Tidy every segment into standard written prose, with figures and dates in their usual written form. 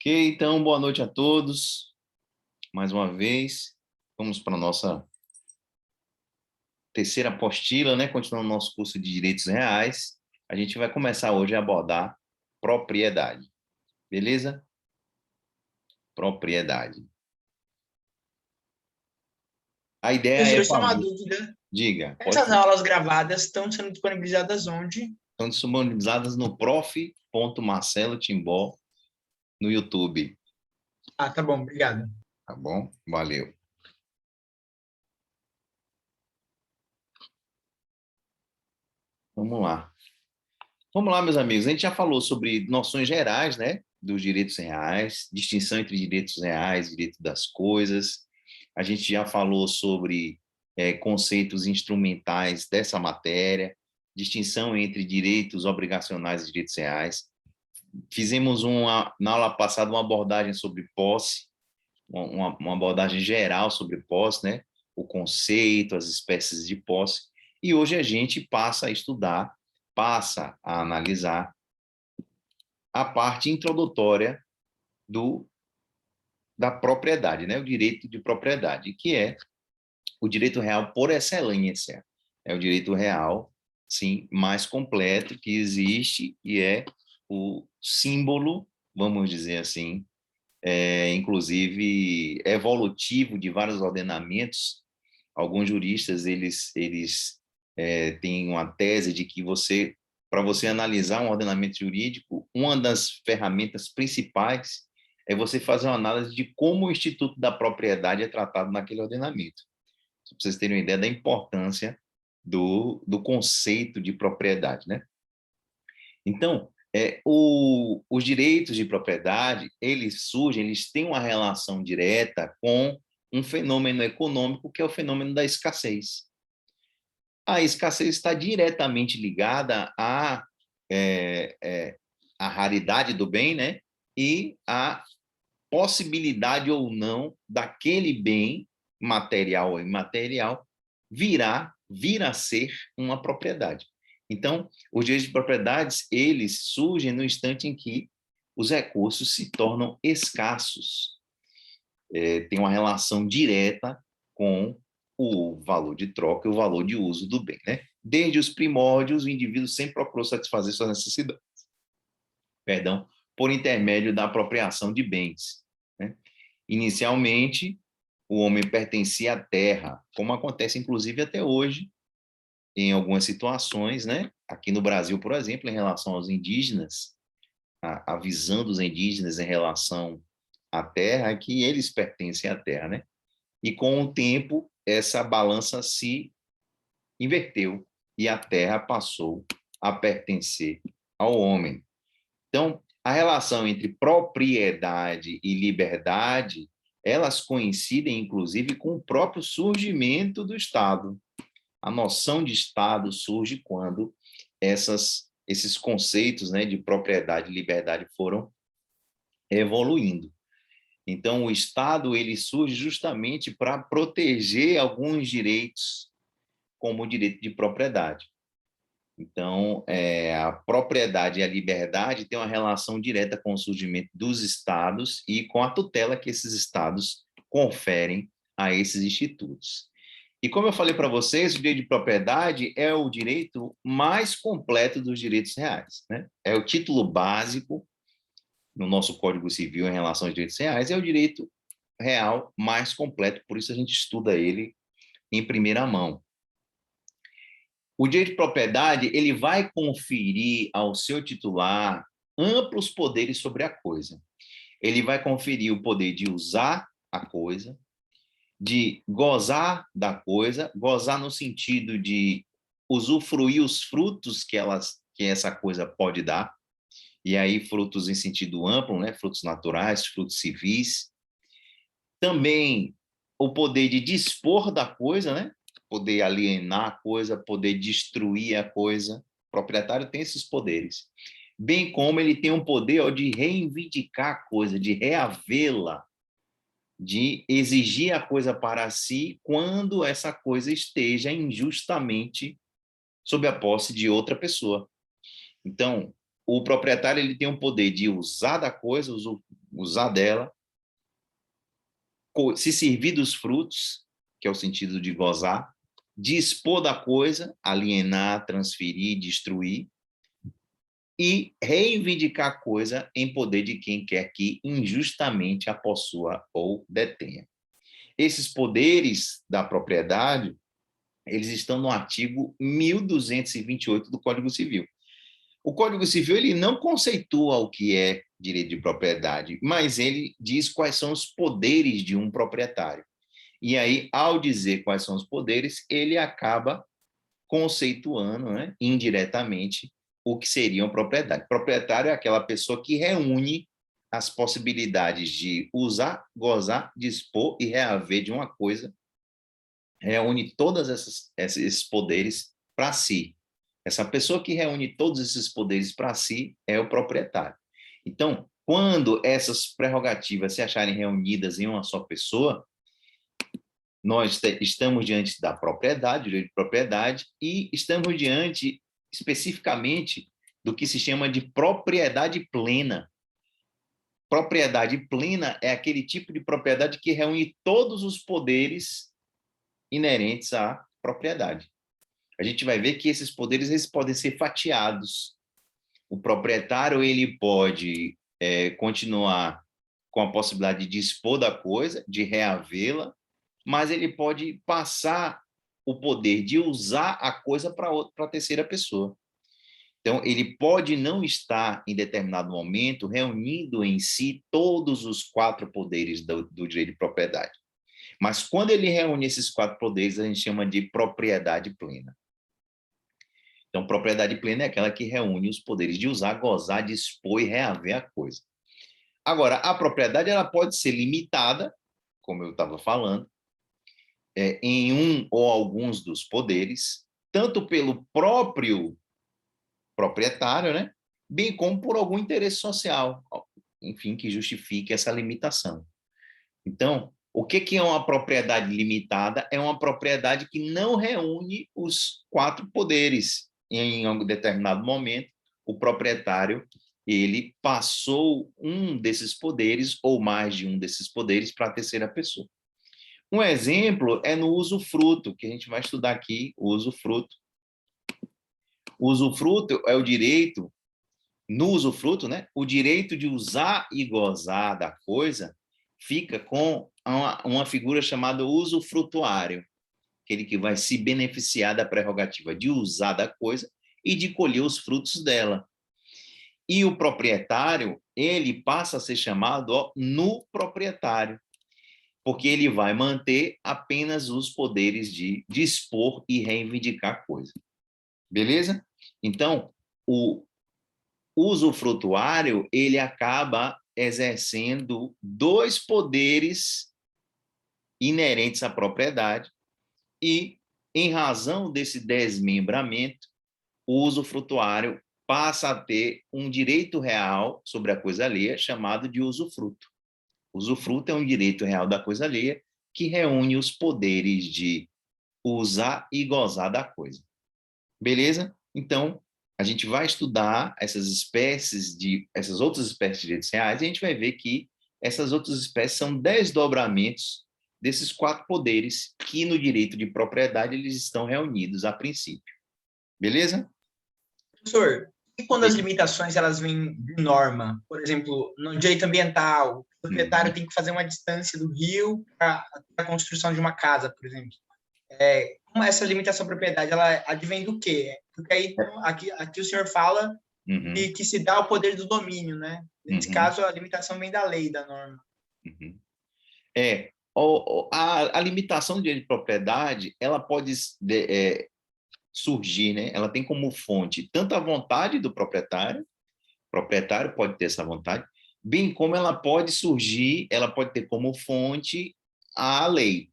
Ok, então, boa noite a todos. Mais uma vez, vamos para a nossa terceira apostila, né? Continuando o nosso curso de Direitos Reais. A gente vai começar hoje a abordar propriedade. Beleza? Propriedade. A ideia Professor, é eu tenho uma fazer... dúvida. Diga, pode Essas ser. aulas gravadas estão sendo disponibilizadas onde? Estão disponibilizadas no prof.marcelo Timbó no YouTube. Ah, tá bom, obrigado. Tá bom? Valeu. Vamos lá. Vamos lá, meus amigos. A gente já falou sobre noções gerais, né, dos direitos reais, distinção entre direitos reais, direito das coisas. A gente já falou sobre conceitos instrumentais dessa matéria, distinção entre direitos obrigacionais e direitos reais. Fizemos na aula passada uma abordagem sobre posse, uma abordagem geral sobre posse, né, o conceito, as espécies de posse. E hoje a gente passa a estudar, passa a analisar a parte introdutória da propriedade, né? O direito de propriedade, que é o direito real por excelência. É o direito real, sim, mais completo que existe e é o símbolo, vamos dizer assim, inclusive evolutivo de vários ordenamentos. Alguns juristas eles têm uma tese de que para você analisar um ordenamento jurídico, uma das ferramentas principais é você fazer uma análise de como o instituto da propriedade é tratado naquele ordenamento. Para vocês terem uma ideia da importância do conceito de propriedade, né? Então, os direitos de propriedade, eles têm uma relação direta com um fenômeno econômico que é o fenômeno da escassez. A escassez está diretamente ligada à raridade do bem, né? E à possibilidade ou não daquele bem, material ou imaterial, vir a ser uma propriedade. Então, os direitos de propriedades, eles surgem no instante em que os recursos se tornam escassos. Tem uma relação direta com o valor de troca e o valor de uso do bem, né? Desde os primórdios, o indivíduo sempre procurou satisfazer suas necessidades, perdão, por intermédio da apropriação de bens, né? Inicialmente, o homem pertencia à terra, como acontece inclusive até hoje em algumas situações, né? Aqui no Brasil, por exemplo, em relação aos indígenas, a visão dos indígenas em relação à terra é que eles pertencem à terra, né? E com o tempo, essa balança se inverteu e a terra passou a pertencer ao homem. Então, a relação entre propriedade e liberdade, elas coincidem, inclusive, com o próprio surgimento do Estado. A noção de Estado surge quando esses conceitos, né, de propriedade e liberdade foram evoluindo. Então, o Estado ele surge justamente para proteger alguns direitos, como o direito de propriedade. Então, a propriedade e a liberdade têm uma relação direta com o surgimento dos estados e com a tutela que esses estados conferem a esses institutos. E como eu falei para vocês, o direito de propriedade é o direito mais completo dos direitos reais, né? É o título básico no nosso Código Civil em relação aos direitos reais, é o direito real mais completo, por isso a gente estuda ele em primeira mão. O direito de propriedade, ele vai conferir ao seu titular amplos poderes sobre a coisa. Ele vai conferir o poder de usar a coisa, de gozar da coisa, gozar no sentido de usufruir os frutos que essa coisa pode dar, e aí frutos em sentido amplo, né? Frutos naturais, frutos civis. Também o poder de dispor da coisa, né? Poder alienar a coisa, poder destruir a coisa. O proprietário tem esses poderes. Bem como ele tem um poder de reivindicar a coisa, de reavê-la, de exigir a coisa para si quando essa coisa esteja injustamente sob a posse de outra pessoa. Então, o proprietário ele tem um poder de usar da coisa, usar dela, se servir dos frutos, que é o sentido de gozar, dispor da coisa, alienar, transferir, destruir, e reivindicar a coisa em poder de quem quer que injustamente a possua ou detenha. Esses poderes da propriedade, eles estão no artigo 1228 do Código Civil. O Código Civil ele não conceitua o que é direito de propriedade, mas ele diz quais são os poderes de um proprietário. E aí, ao dizer quais são os poderes, ele acaba conceituando, né, indiretamente, o que seria uma propriedade. Proprietário é aquela pessoa que reúne as possibilidades de usar, gozar, dispor e reaver de uma coisa, reúne todos esses poderes para si. Essa pessoa que reúne todos esses poderes para si é o proprietário. Então, quando essas prerrogativas se acharem reunidas em uma só pessoa, nós estamos diante da propriedade, direito de propriedade, e estamos diante, especificamente, do que se chama de propriedade plena. Propriedade plena é aquele tipo de propriedade que reúne todos os poderes inerentes à propriedade. A gente vai ver que esses poderes eles podem ser fatiados. O proprietário ele pode continuar com a possibilidade de dispor da coisa, de reavê-la, mas ele pode passar o poder de usar a coisa para a terceira pessoa. Então, ele pode não estar, em determinado momento, reunindo em si todos os 4 poderes do direito de propriedade. Mas, quando ele reúne esses 4 poderes, a gente chama de propriedade plena. Então, propriedade plena é aquela que reúne os poderes de usar, gozar, dispor e reaver a coisa. Agora, a propriedade ela pode ser limitada, como eu estava falando, em um ou alguns dos poderes, tanto pelo próprio proprietário, né, bem como por algum interesse social, enfim, que justifique essa limitação. Então, o que é uma propriedade limitada? É uma propriedade que não reúne os 4 poderes. Em um determinado momento, o proprietário ele passou um desses poderes ou mais de um desses poderes para a terceira pessoa. Um exemplo é no usufruto, que a gente vai estudar aqui, o usufruto. O usufruto é o direito, no usufruto, né? O direito de usar e gozar da coisa fica com uma figura chamada usufrutuário, aquele que vai se beneficiar da prerrogativa de usar da coisa e de colher os frutos dela. E o proprietário, ele passa a ser chamado no proprietário, porque ele vai manter apenas os poderes de dispor e reivindicar a coisa. Beleza? Então, o usufrutuário, ele acaba exercendo 2 poderes inerentes à propriedade e, em razão desse desmembramento, o usufrutuário passa a ter um direito real sobre a coisa alheia chamado de usufruto. Usufruto é um direito real da coisa alheia que reúne os poderes de usar e gozar da coisa. Beleza? Então, a gente vai estudar essas outras espécies de direitos reais e a gente vai ver que essas outras espécies são desdobramentos desses 4 poderes que no direito de propriedade eles estão reunidos a princípio. Beleza? Professor, e quando as limitações elas vêm de norma? Por exemplo, no direito ambiental, o proprietário tem que fazer uma distância do rio para a construção de uma casa, por exemplo. Como essa limitação da propriedade, ela advém do quê? Porque aí, aqui o senhor fala que se dá o poder do domínio, né? Nesse caso, a limitação vem da lei, da norma. A limitação do direito de propriedade, ela pode surgir, né? Ela tem como fonte tanto a vontade do proprietário pode ter essa vontade, bem como ela pode surgir, ela pode ter como fonte a lei.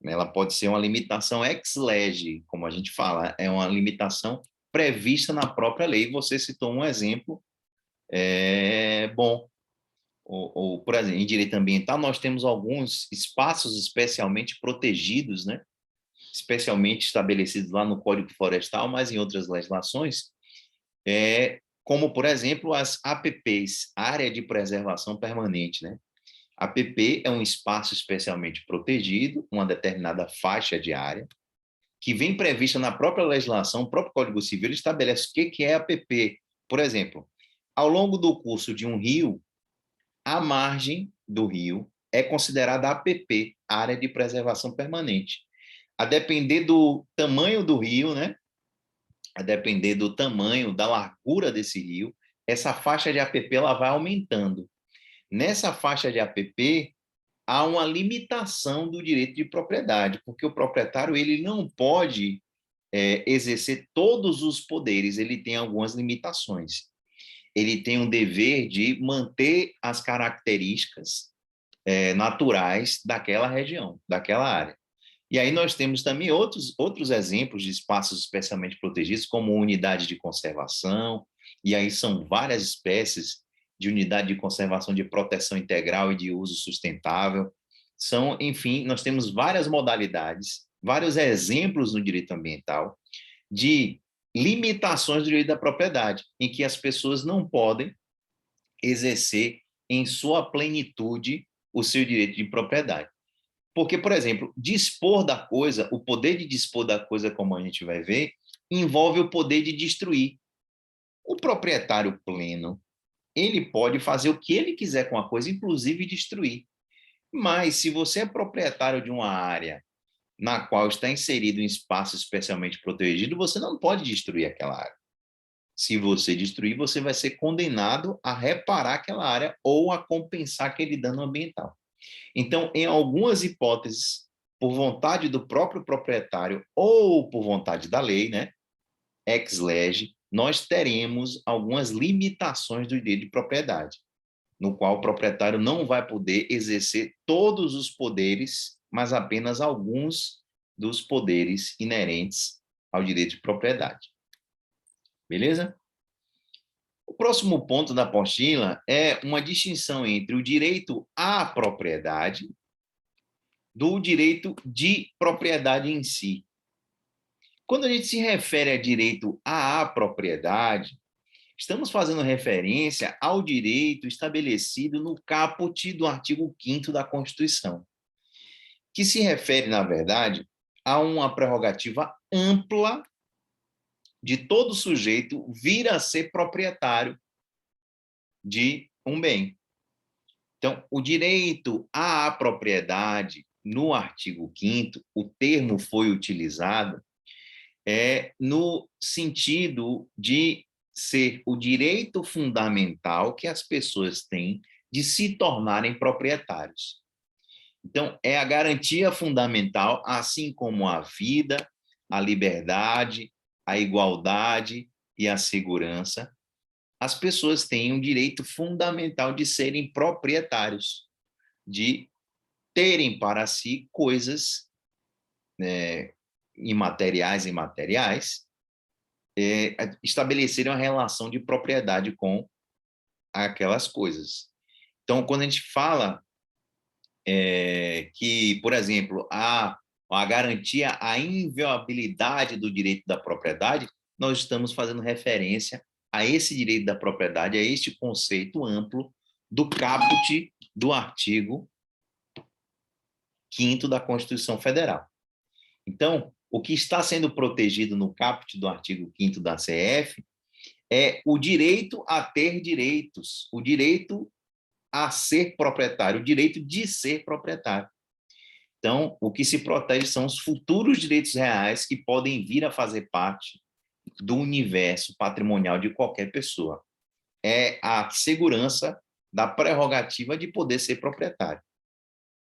Ela pode ser uma limitação ex lege, como a gente fala, é uma limitação prevista na própria lei. Você citou um exemplo bom. Por exemplo, em direito ambiental, nós temos alguns espaços especialmente protegidos, né? Especialmente estabelecidos lá no Código Florestal, mas em outras legislações, como, por exemplo, as APPs, Área de Preservação Permanente, né? APP é um espaço especialmente protegido, uma determinada faixa de área, que vem prevista na própria legislação, o próprio Código Civil ele estabelece o que é APP. Por exemplo, ao longo do curso de um rio, a margem do rio é considerada APP, Área de Preservação Permanente. A depender do tamanho do rio, né? A depender do tamanho, da largura desse rio, essa faixa de APP ela vai aumentando. Nessa faixa de APP, há uma limitação do direito de propriedade, porque o proprietário ele não pode exercer todos os poderes, ele tem algumas limitações. Ele tem um dever de manter as características naturais daquela região, daquela área. E aí nós temos também outros exemplos de espaços especialmente protegidos, como unidade de conservação, e aí são várias espécies de unidade de conservação de proteção integral e de uso sustentável. São, enfim, nós temos várias modalidades, vários exemplos no direito ambiental de limitações do direito da propriedade, em que as pessoas não podem exercer em sua plenitude o seu direito de propriedade. Porque, por exemplo, dispor da coisa, o poder de dispor da coisa, como a gente vai ver, envolve o poder de destruir. O proprietário pleno, ele pode fazer o que ele quiser com a coisa, inclusive destruir. Mas, se você é proprietário de uma área na qual está inserido um espaço especialmente protegido, você não pode destruir aquela área. Se você destruir, você vai ser condenado a reparar aquela área ou a compensar aquele dano ambiental. Então, em algumas hipóteses, por vontade do próprio proprietário ou por vontade da lei, né, ex lege, nós teremos algumas limitações do direito de propriedade, no qual o proprietário não vai poder exercer todos os poderes, mas apenas alguns dos poderes inerentes ao direito de propriedade. Beleza? O próximo ponto da apostila é uma distinção entre o direito à propriedade do direito de propriedade em si. Quando a gente se refere a direito à propriedade, estamos fazendo referência ao direito estabelecido no caput do artigo 5º da Constituição, que se refere, na verdade, a uma prerrogativa ampla de todo sujeito vir a ser proprietário de um bem. Então, o direito à propriedade, no artigo 5º, o termo foi utilizado no sentido de ser o direito fundamental que as pessoas têm de se tornarem proprietários. Então, é a garantia fundamental, assim como a vida, a liberdade, a igualdade e a segurança, as pessoas têm um direito fundamental de serem proprietários, de terem para si coisas imateriais e materiais, estabelecerem uma relação de propriedade com aquelas coisas. Então, quando a gente fala que, por exemplo, a garantia à inviolabilidade do direito da propriedade, nós estamos fazendo referência a esse direito da propriedade, a este conceito amplo do caput do artigo 5º da Constituição Federal. Então, o que está sendo protegido no caput do artigo 5º da CF é o direito a ter direitos, o direito a ser proprietário, o direito de ser proprietário. Então, o que se protege são os futuros direitos reais que podem vir a fazer parte do universo patrimonial de qualquer pessoa. É a segurança da prerrogativa de poder ser proprietário.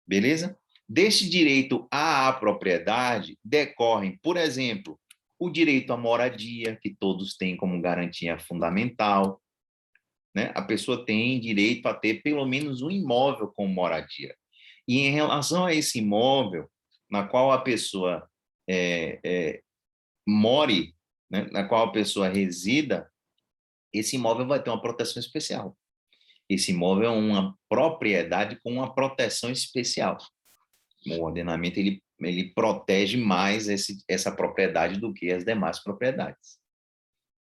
Beleza? Deste direito à propriedade decorrem, por exemplo, o direito à moradia, que todos têm como garantia fundamental, né? A pessoa tem direito a ter pelo menos um imóvel como moradia. E em relação a esse imóvel, na qual a pessoa more, né? Na qual a pessoa resida, esse imóvel vai ter uma proteção especial. Esse imóvel é uma propriedade com uma proteção especial. O ordenamento ele protege mais essa propriedade do que as demais propriedades.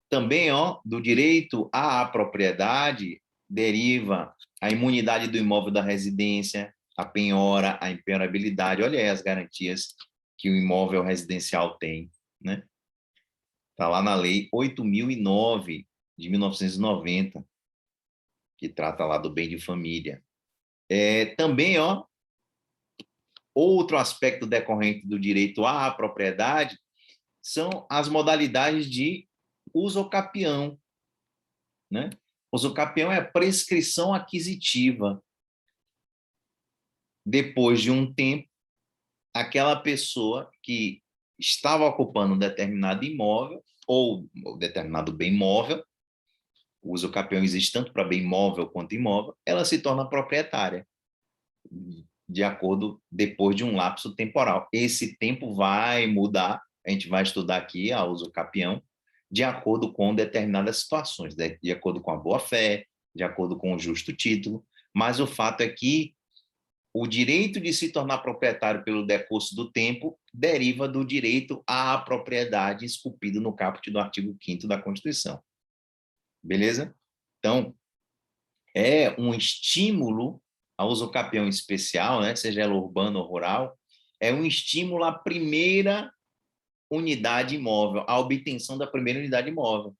Também, ó, do direito à propriedade deriva a imunidade do imóvel da residência, a penhora, a impenhorabilidade. Olha aí as garantias que o imóvel residencial tem, né? Está lá na Lei 8.009, de 1990, que trata lá do bem de família. Também, ó, outro aspecto decorrente do direito à propriedade são as modalidades de usucapião, né? Usucapião é a prescrição aquisitiva. Depois de um tempo, aquela pessoa que estava ocupando um determinado imóvel ou determinado bem móvel, o usucapião existe tanto para bem móvel quanto imóvel, ela se torna proprietária de acordo depois de um lapso temporal. Esse tempo vai mudar, a gente vai estudar aqui a usucapião de acordo com determinadas situações, de acordo com a boa-fé, de acordo com o justo título, mas o fato é que o direito de se tornar proprietário pelo decurso do tempo deriva do direito à propriedade esculpido no caput do artigo 5º da Constituição. Beleza? Então, é um estímulo ao usucapião especial, né, seja ela urbana ou rural, é um estímulo à primeira unidade imóvel, à obtenção da primeira unidade imóvel.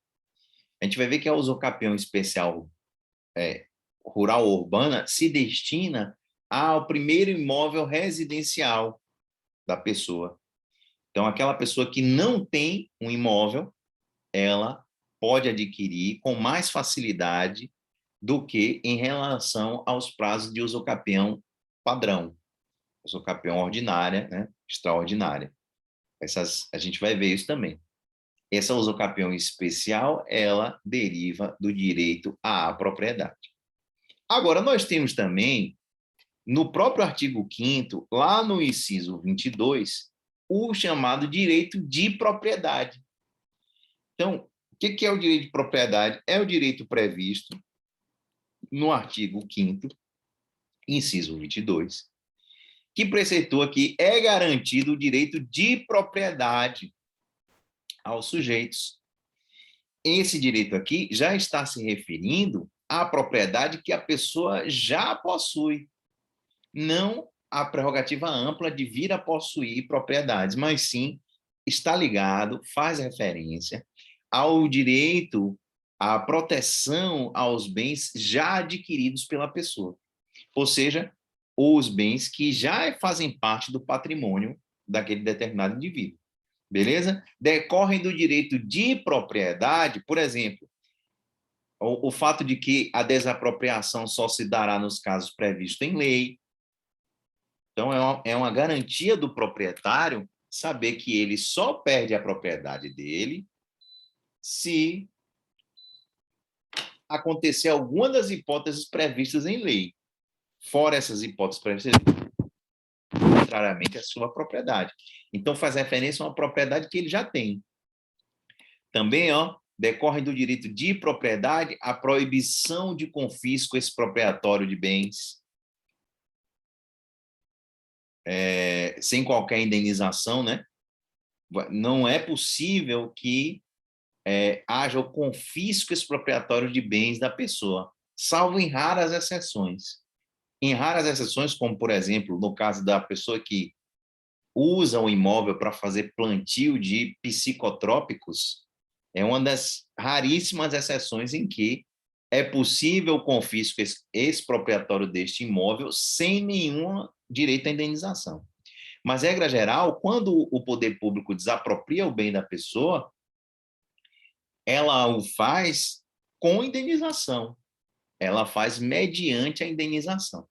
A gente vai ver que a usucapião especial rural ou urbana se destina ao primeiro imóvel residencial da pessoa. Então, aquela pessoa que não tem um imóvel, ela pode adquirir com mais facilidade do que em relação aos prazos de usucapião padrão, usucapião ordinária, né, extraordinária. A gente vai ver isso também. Essa usucapião especial, ela deriva do direito à propriedade. Agora, nós temos também, no próprio artigo 5º, lá no inciso 22, o chamado direito de propriedade. Então, o que é o direito de propriedade? É o direito previsto no artigo 5º, inciso 22, que preceitua que é garantido o direito de propriedade aos sujeitos. Esse direito aqui já está se referindo à propriedade que a pessoa já possui, não a prerrogativa ampla de vir a possuir propriedades, mas sim está ligado, faz referência ao direito à proteção aos bens já adquiridos pela pessoa. Ou seja, os bens que já fazem parte do patrimônio daquele determinado indivíduo. Beleza? Decorrem do direito de propriedade, por exemplo, o fato de que a desapropriação só se dará nos casos previstos em lei. Então, é uma garantia do proprietário saber que ele só perde a propriedade dele se acontecer alguma das hipóteses previstas em lei. Fora essas hipóteses previstas em lei, contrariamente à sua propriedade. Então, faz referência a uma propriedade que ele já tem. Também, ó, decorre do direito de propriedade a proibição de confisco expropriatório de bens, sem qualquer indenização, né? Não é possível que haja o confisco expropriatório de bens da pessoa, salvo em raras exceções. Em raras exceções, como, por exemplo, no caso da pessoa que usa o imóvel para fazer plantio de psicotrópicos, é uma das raríssimas exceções em que é possível o confisco expropriatório deste imóvel sem nenhum direito à indenização. Mas, regra geral, quando o poder público desapropria o bem da pessoa, ela o faz com indenização. Ela faz mediante a indenização.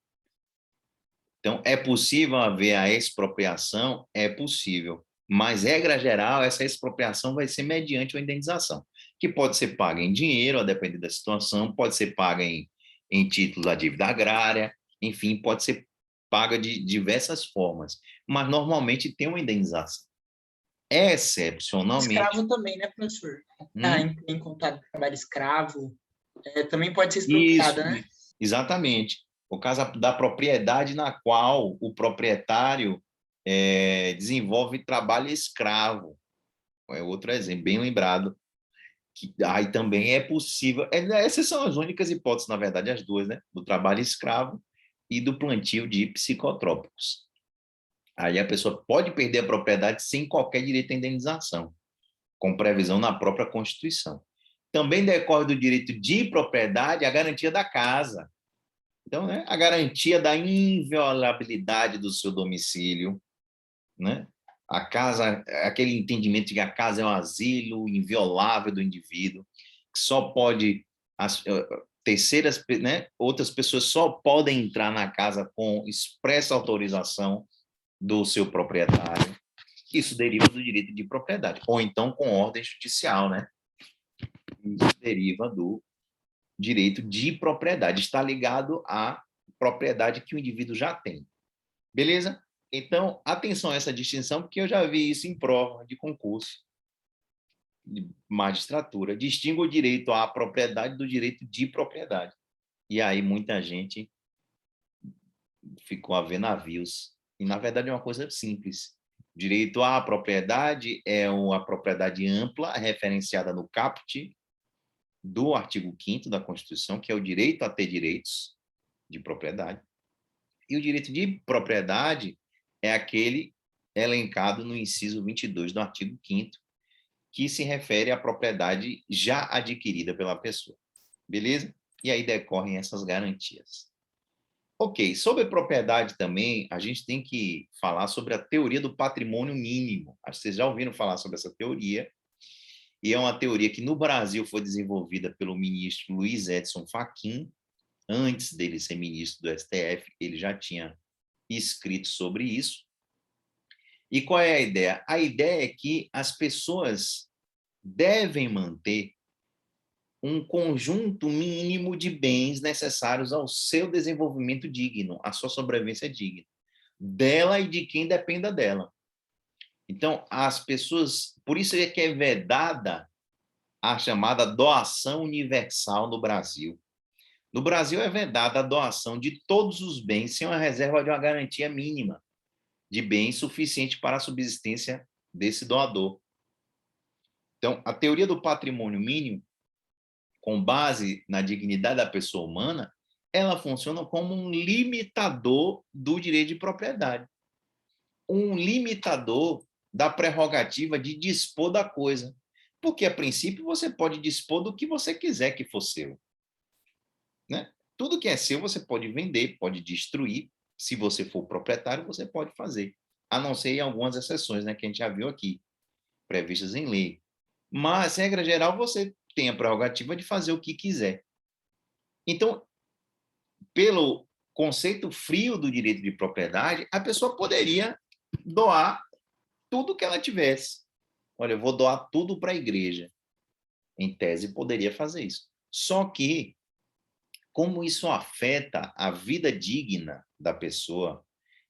Então, é possível haver a expropriação? É possível. Mas, regra geral, essa expropriação vai ser mediante uma indenização, que pode ser paga em dinheiro, a depender da situação, pode ser paga em títulos da dívida agrária, enfim, pode ser paga de diversas formas, mas normalmente tem uma indenização. Excepcionalmente... Escravo também, né, professor? Em contato de trabalho escravo, também pode ser expropriada, né? Exatamente. O caso da propriedade na qual o proprietário desenvolve trabalho escravo. É outro exemplo, bem lembrado. Aí também é possível, essas são as únicas hipóteses, na verdade, as duas, né? Do trabalho escravo e do plantio de psicotrópicos. Aí a pessoa pode perder a propriedade sem qualquer direito à indenização, com previsão na própria Constituição. Também decorre do direito de propriedade a garantia da casa. Então, né, a garantia da inviolabilidade do seu domicílio, né? A casa, aquele entendimento de que a casa é um asilo inviolável do indivíduo, que só pode as terceiras, né, outras pessoas só podem entrar na casa com expressa autorização do seu proprietário. Isso deriva do direito de propriedade, ou então com ordem judicial, né? Isso deriva do direito de propriedade, está ligado à propriedade que o indivíduo já tem. Beleza? Então, atenção a essa distinção, porque eu já vi isso em prova de concurso de magistratura. Distingue o direito à propriedade do direito de propriedade. E aí muita gente ficou a ver navios. E, na verdade, é uma coisa simples. Direito à propriedade é uma propriedade ampla, referenciada no caput do artigo 5º da Constituição, que é o direito a ter direitos de propriedade. E o direito de propriedade é aquele elencado no inciso 22 do artigo 5º, que se refere à propriedade já adquirida pela pessoa. Beleza? E aí decorrem essas garantias. Ok, sobre propriedade também, a gente tem que falar sobre a teoria do patrimônio mínimo. Acho que vocês já ouviram falar sobre essa teoria, e é uma teoria que no Brasil foi desenvolvida pelo ministro Luiz Edson Fachin. Antes dele ser ministro do STF, ele já tinha escrito sobre isso. E qual é a ideia? A ideia é que as pessoas devem manter um conjunto mínimo de bens necessários ao seu desenvolvimento digno, à sua sobrevivência digna, dela e de quem dependa dela. Então, as pessoas, por isso é que é vedada a chamada doação universal no Brasil. No Brasil é vedada a doação de todos os bens sem uma reserva de uma garantia mínima de bens suficiente para a subsistência desse doador. Então, a teoria do patrimônio mínimo, com base na dignidade da pessoa humana, ela funciona como um limitador do direito de propriedade. Um limitador da prerrogativa de dispor da coisa. Porque, a princípio, você pode dispor do que você quiser que for seu. Né? Tudo que é seu, você pode vender, pode destruir. Se você for proprietário, você pode fazer. A não ser em algumas exceções, né, que a gente já viu aqui, previstas em lei. Mas, regra geral, você tem a prerrogativa de fazer o que quiser. Então, pelo conceito frio do direito de propriedade, a pessoa poderia doar tudo que ela tivesse. Olha, eu vou doar tudo para a igreja. Em tese, poderia fazer isso. Só que, como isso afeta a vida digna da pessoa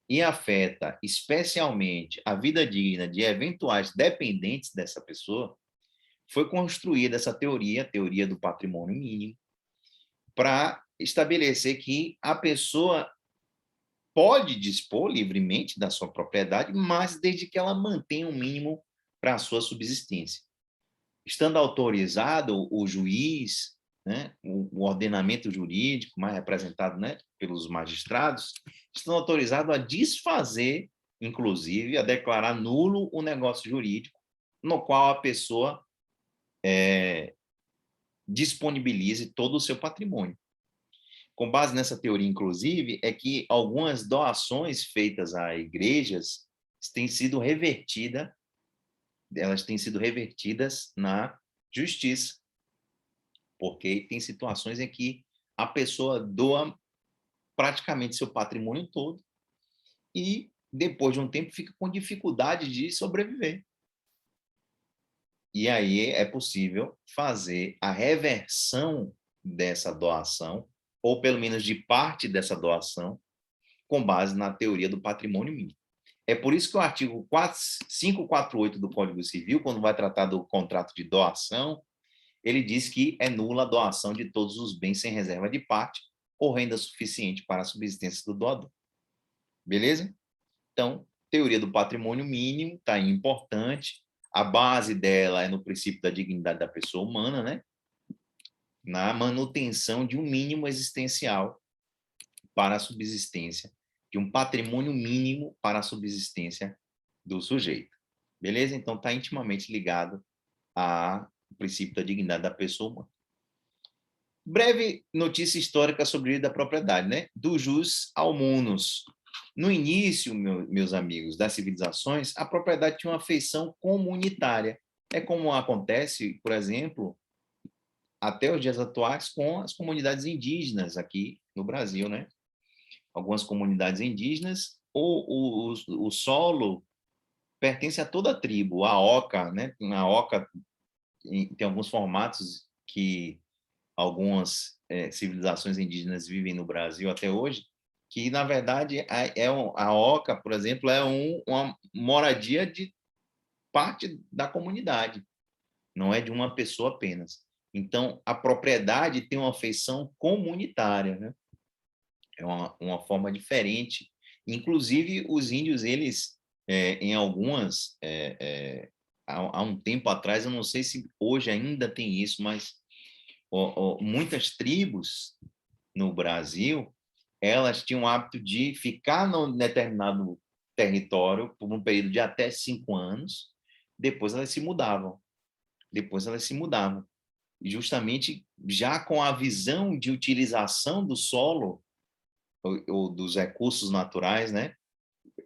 e afeta especialmente a vida digna de eventuais dependentes dessa pessoa, foi construída essa teoria, a teoria do patrimônio mínimo, para estabelecer que a pessoa pode dispor livremente da sua propriedade, mas desde que ela mantenha um mínimo para a sua subsistência. Estando autorizado o juiz, né, o ordenamento jurídico, mais representado, né, pelos magistrados, estão autorizados a desfazer, inclusive, a declarar nulo o negócio jurídico no qual a pessoa disponibilize todo o seu patrimônio. Com base nessa teoria, inclusive, é que algumas doações feitas a igrejas têm sido revertidas, elas têm sido revertidas na justiça, porque tem situações em que a pessoa doa praticamente seu patrimônio todo e, depois de um tempo, fica com dificuldade de sobreviver. E aí é possível fazer a reversão dessa doação, ou pelo menos de parte dessa doação, com base na teoria do patrimônio mínimo. É por isso que o artigo 548 do Código Civil, quando vai tratar do contrato de doação, ele diz que é nula a doação de todos os bens sem reserva de parte ou renda suficiente para a subsistência do doador. Beleza? Então, teoria do patrimônio mínimo está importante. A base dela é no princípio da dignidade da pessoa humana, né? Na manutenção de um mínimo existencial para a subsistência, de um patrimônio mínimo para a subsistência do sujeito. Beleza? Então, está intimamente ligado ao princípio da dignidade da pessoa humana. Breve notícia histórica sobre o direito da propriedade, né? Do jus ao munus. No início, meus amigos, das civilizações, a propriedade tinha uma feição comunitária. É como acontece, por exemplo, até os dias atuais com as comunidades indígenas aqui no Brasil, né? Algumas comunidades indígenas, o solo pertence a toda a tribo, a oca, né? A oca tem alguns formatos que algumas civilizações indígenas vivem no Brasil até hoje, que, na verdade, a oca, por exemplo, é uma moradia de parte da comunidade, não é de uma pessoa apenas. Então, a propriedade tem uma feição comunitária, né? É uma forma diferente. Inclusive, os índios, eles, em algumas... há um tempo atrás, eu não sei se hoje ainda tem isso, mas muitas tribos no Brasil, elas tinham o hábito de ficar num determinado território por um período de até 5 anos, depois elas se mudavam. Justamente já com a visão de utilização do solo ou dos recursos naturais, né,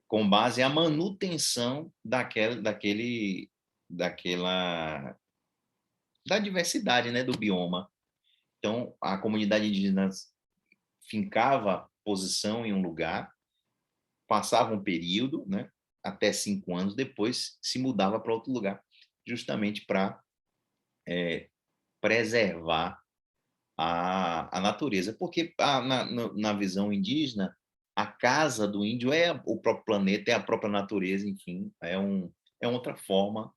com base à manutenção da diversidade, né, do bioma. Então, a comunidade indígena fincava posição em um lugar, passava um período, né, até 5 anos, depois se mudava para outro lugar, justamente para preservar a natureza. Porque na visão indígena, a casa do índio é o próprio planeta, é a própria natureza, enfim, é outra forma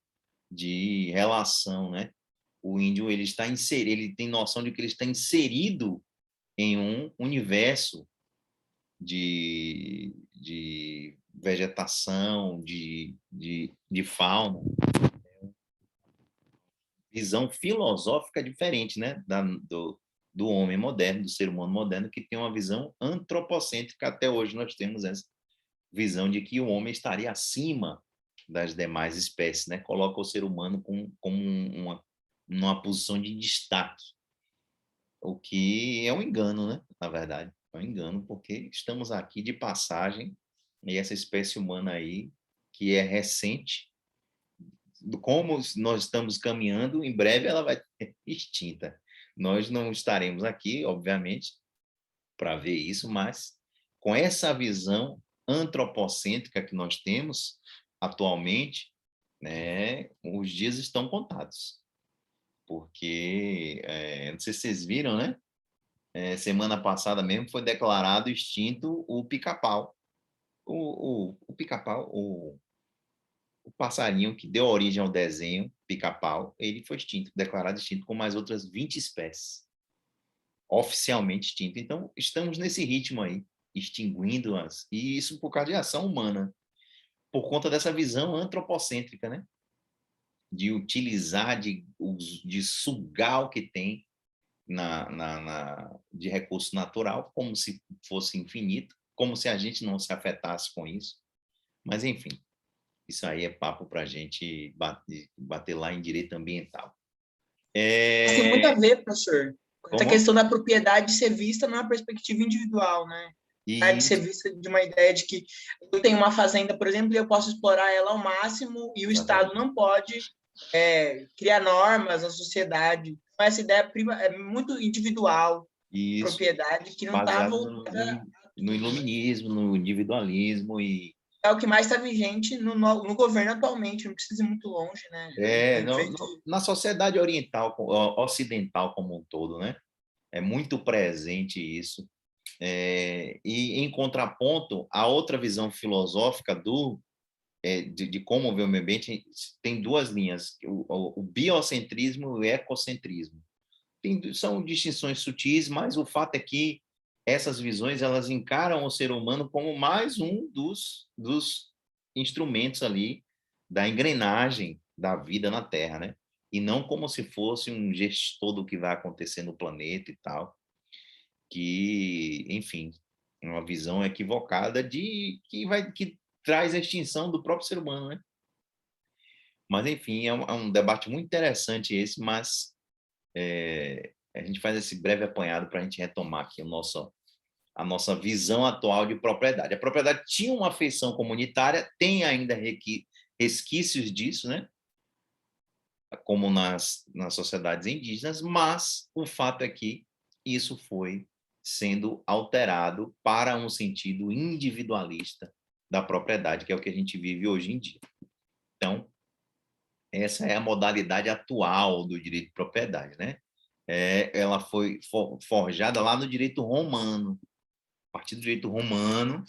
de relação, né? O índio ele tem noção de que ele está inserido em um universo de vegetação, de fauna, visão filosófica diferente, né, do homem moderno, do ser humano moderno, que tem uma visão antropocêntrica. Até hoje nós temos essa visão de que o homem estaria acima das demais espécies, né? Coloca o ser humano como numa posição de destaque, o que é um engano, né? Na verdade, é um engano, porque estamos aqui de passagem e essa espécie humana aí, que é recente, como nós estamos caminhando, em breve ela vai ser extinta. Nós não estaremos aqui, obviamente, para ver isso, mas com essa visão antropocêntrica que nós temos atualmente, né, os dias estão contados. Porque, não sei se vocês viram, né? Semana passada mesmo foi declarado extinto o pica-pau. O pica-pau, o passarinho que deu origem ao desenho pica-pau, ele foi extinto, declarado extinto com mais outras 20 espécies, oficialmente extinto. Então, estamos nesse ritmo aí, extinguindo-as, e isso por causa de ação humana, por conta dessa visão antropocêntrica, né? De utilizar, de sugar o que tem de recurso natural, como se fosse infinito, como se a gente não se afetasse com isso. Mas, enfim, isso aí é papo para a gente bater lá em direito ambiental. Tem muito a ver, professor, com essa Como? questão da propriedade ser vista numa perspectiva individual, né? De ser vista de uma ideia de que eu tenho uma fazenda, por exemplo, e eu posso explorar ela ao máximo e o Estado não pode criar normas, a sociedade. Essa ideia é muito individual, Isso, propriedade, que não está voltada no iluminismo, no individualismo e é o que mais está vigente no governo atualmente, não precisa ir muito longe, né? na sociedade ocidental como um todo, né? É muito presente isso. E em contraponto, a outra visão filosófica de como ver o meio ambiente tem duas linhas: o biocentrismo e o ecocentrismo. São distinções sutis, mas o fato é que essas visões elas encaram o ser humano como mais um dos instrumentos ali da engrenagem da vida na Terra, né? E não como se fosse um gestor do que vai acontecer no planeta e tal, que, enfim, uma visão equivocada de que traz a extinção do próprio ser humano, né? Mas, enfim, é um debate muito interessante esse, mas a gente faz esse breve apanhado para a gente retomar aqui a nossa visão atual de propriedade. A propriedade tinha uma feição comunitária, tem ainda resquícios disso, né? Como nas sociedades indígenas, mas o fato é que isso foi sendo alterado para um sentido individualista da propriedade, que é o que a gente vive hoje em dia. Então, essa é a modalidade atual do direito de propriedade, né? Ela foi forjada lá no direito romano. A partir do direito romano,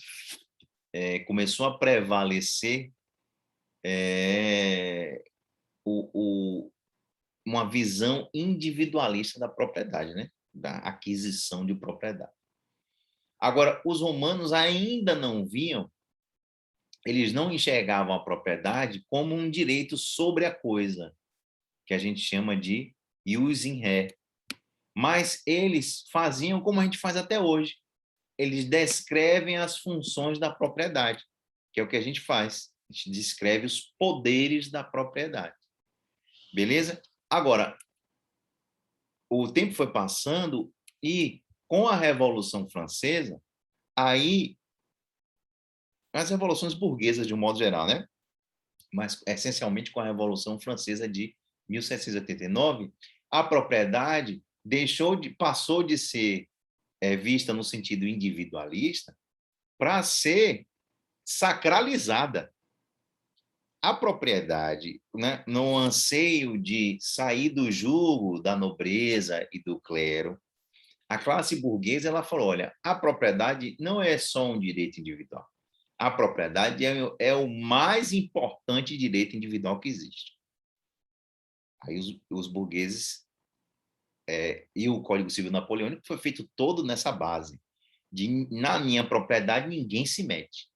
começou a prevalecer uma visão individualista da propriedade, né? Da aquisição de propriedade. Agora, os romanos ainda não viam, eles não enxergavam a propriedade como um direito sobre a coisa, que a gente chama de ius in re. Mas eles faziam como a gente faz até hoje. Eles descrevem as funções da propriedade, que é o que a gente faz. A gente descreve os poderes da propriedade. Beleza? Agora, o tempo foi passando e, com a Revolução Francesa, aí, as revoluções burguesas, de um modo geral, né? Mas, essencialmente, com a Revolução Francesa de 1789, a propriedade passou de ser vista no sentido individualista para ser sacralizada. A propriedade, né, no anseio de sair do jugo da nobreza e do clero, a classe burguesa ela falou, olha, a propriedade não é só um direito individual. A propriedade é o mais importante direito individual que existe. Aí os burgueses e o Código Civil Napoleônico foi feito todo nessa base de na minha propriedade ninguém se mete.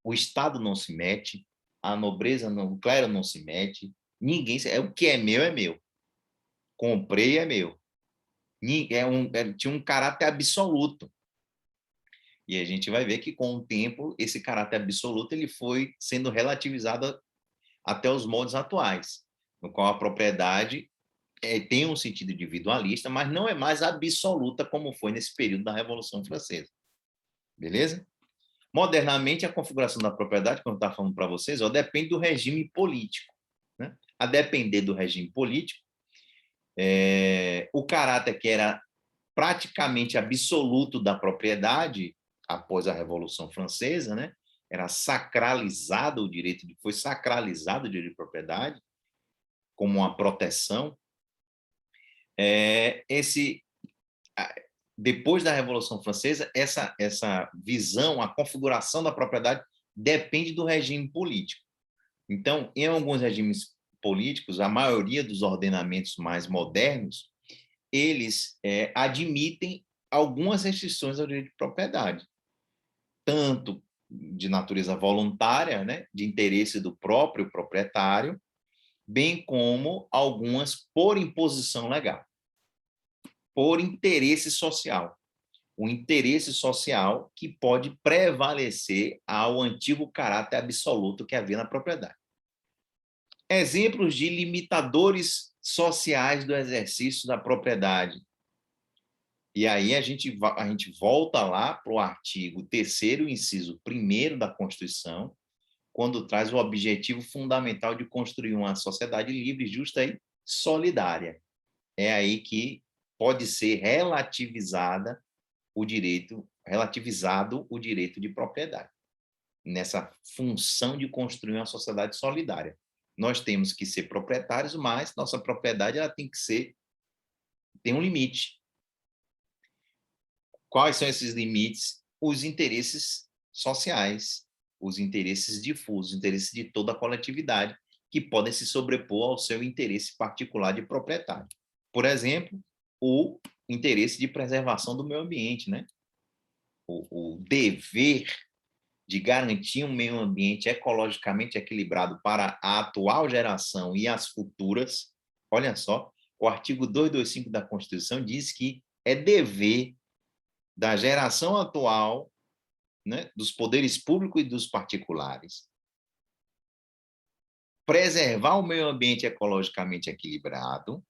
O Estado não se mete, a nobreza não, o clero não se mete, ninguém o que é meu. Comprei é meu. Tinha um caráter absoluto. E a gente vai ver que com o tempo esse caráter absoluto ele foi sendo relativizado até os moldes atuais, no qual a propriedade tem um sentido individualista, mas não é mais absoluta como foi nesse período da Revolução Francesa. Beleza? Modernamente, a configuração da propriedade, como eu estava falando para vocês, depende do regime político. Né? A depender do regime político, o caráter que era praticamente absoluto da propriedade, após a Revolução Francesa, né? Era sacralizado o direito, foi sacralizado o direito de propriedade como uma proteção. Depois da Revolução Francesa, essa visão, a configuração da propriedade depende do regime político. Então, em alguns regimes políticos, a maioria dos ordenamentos mais modernos, eles admitem algumas restrições ao direito de propriedade, tanto de natureza voluntária, né, de interesse do próprio proprietário, bem como algumas por imposição legal, por interesse social. O interesse social que pode prevalecer ao antigo caráter absoluto que havia na propriedade. Exemplos de limitadores sociais do exercício da propriedade. E aí a gente volta lá para o artigo 3º, inciso 1º da Constituição, quando traz o objetivo fundamental de construir uma sociedade livre, justa e solidária. É aí que pode ser relativizado o direito de propriedade, nessa função de construir uma sociedade solidária. Nós temos que ser proprietários, mas nossa propriedade ela tem um limite. Quais são esses limites? Os interesses sociais, os interesses difusos, os interesses de toda a coletividade, que podem se sobrepor ao seu interesse particular de proprietário. Por exemplo, o interesse de preservação do meio ambiente, né? O dever de garantir um meio ambiente ecologicamente equilibrado para a atual geração e as futuras, olha só, o artigo 225 da Constituição diz que é dever da geração atual, né, dos poderes públicos e dos particulares, preservar o meio ambiente ecologicamente equilibrado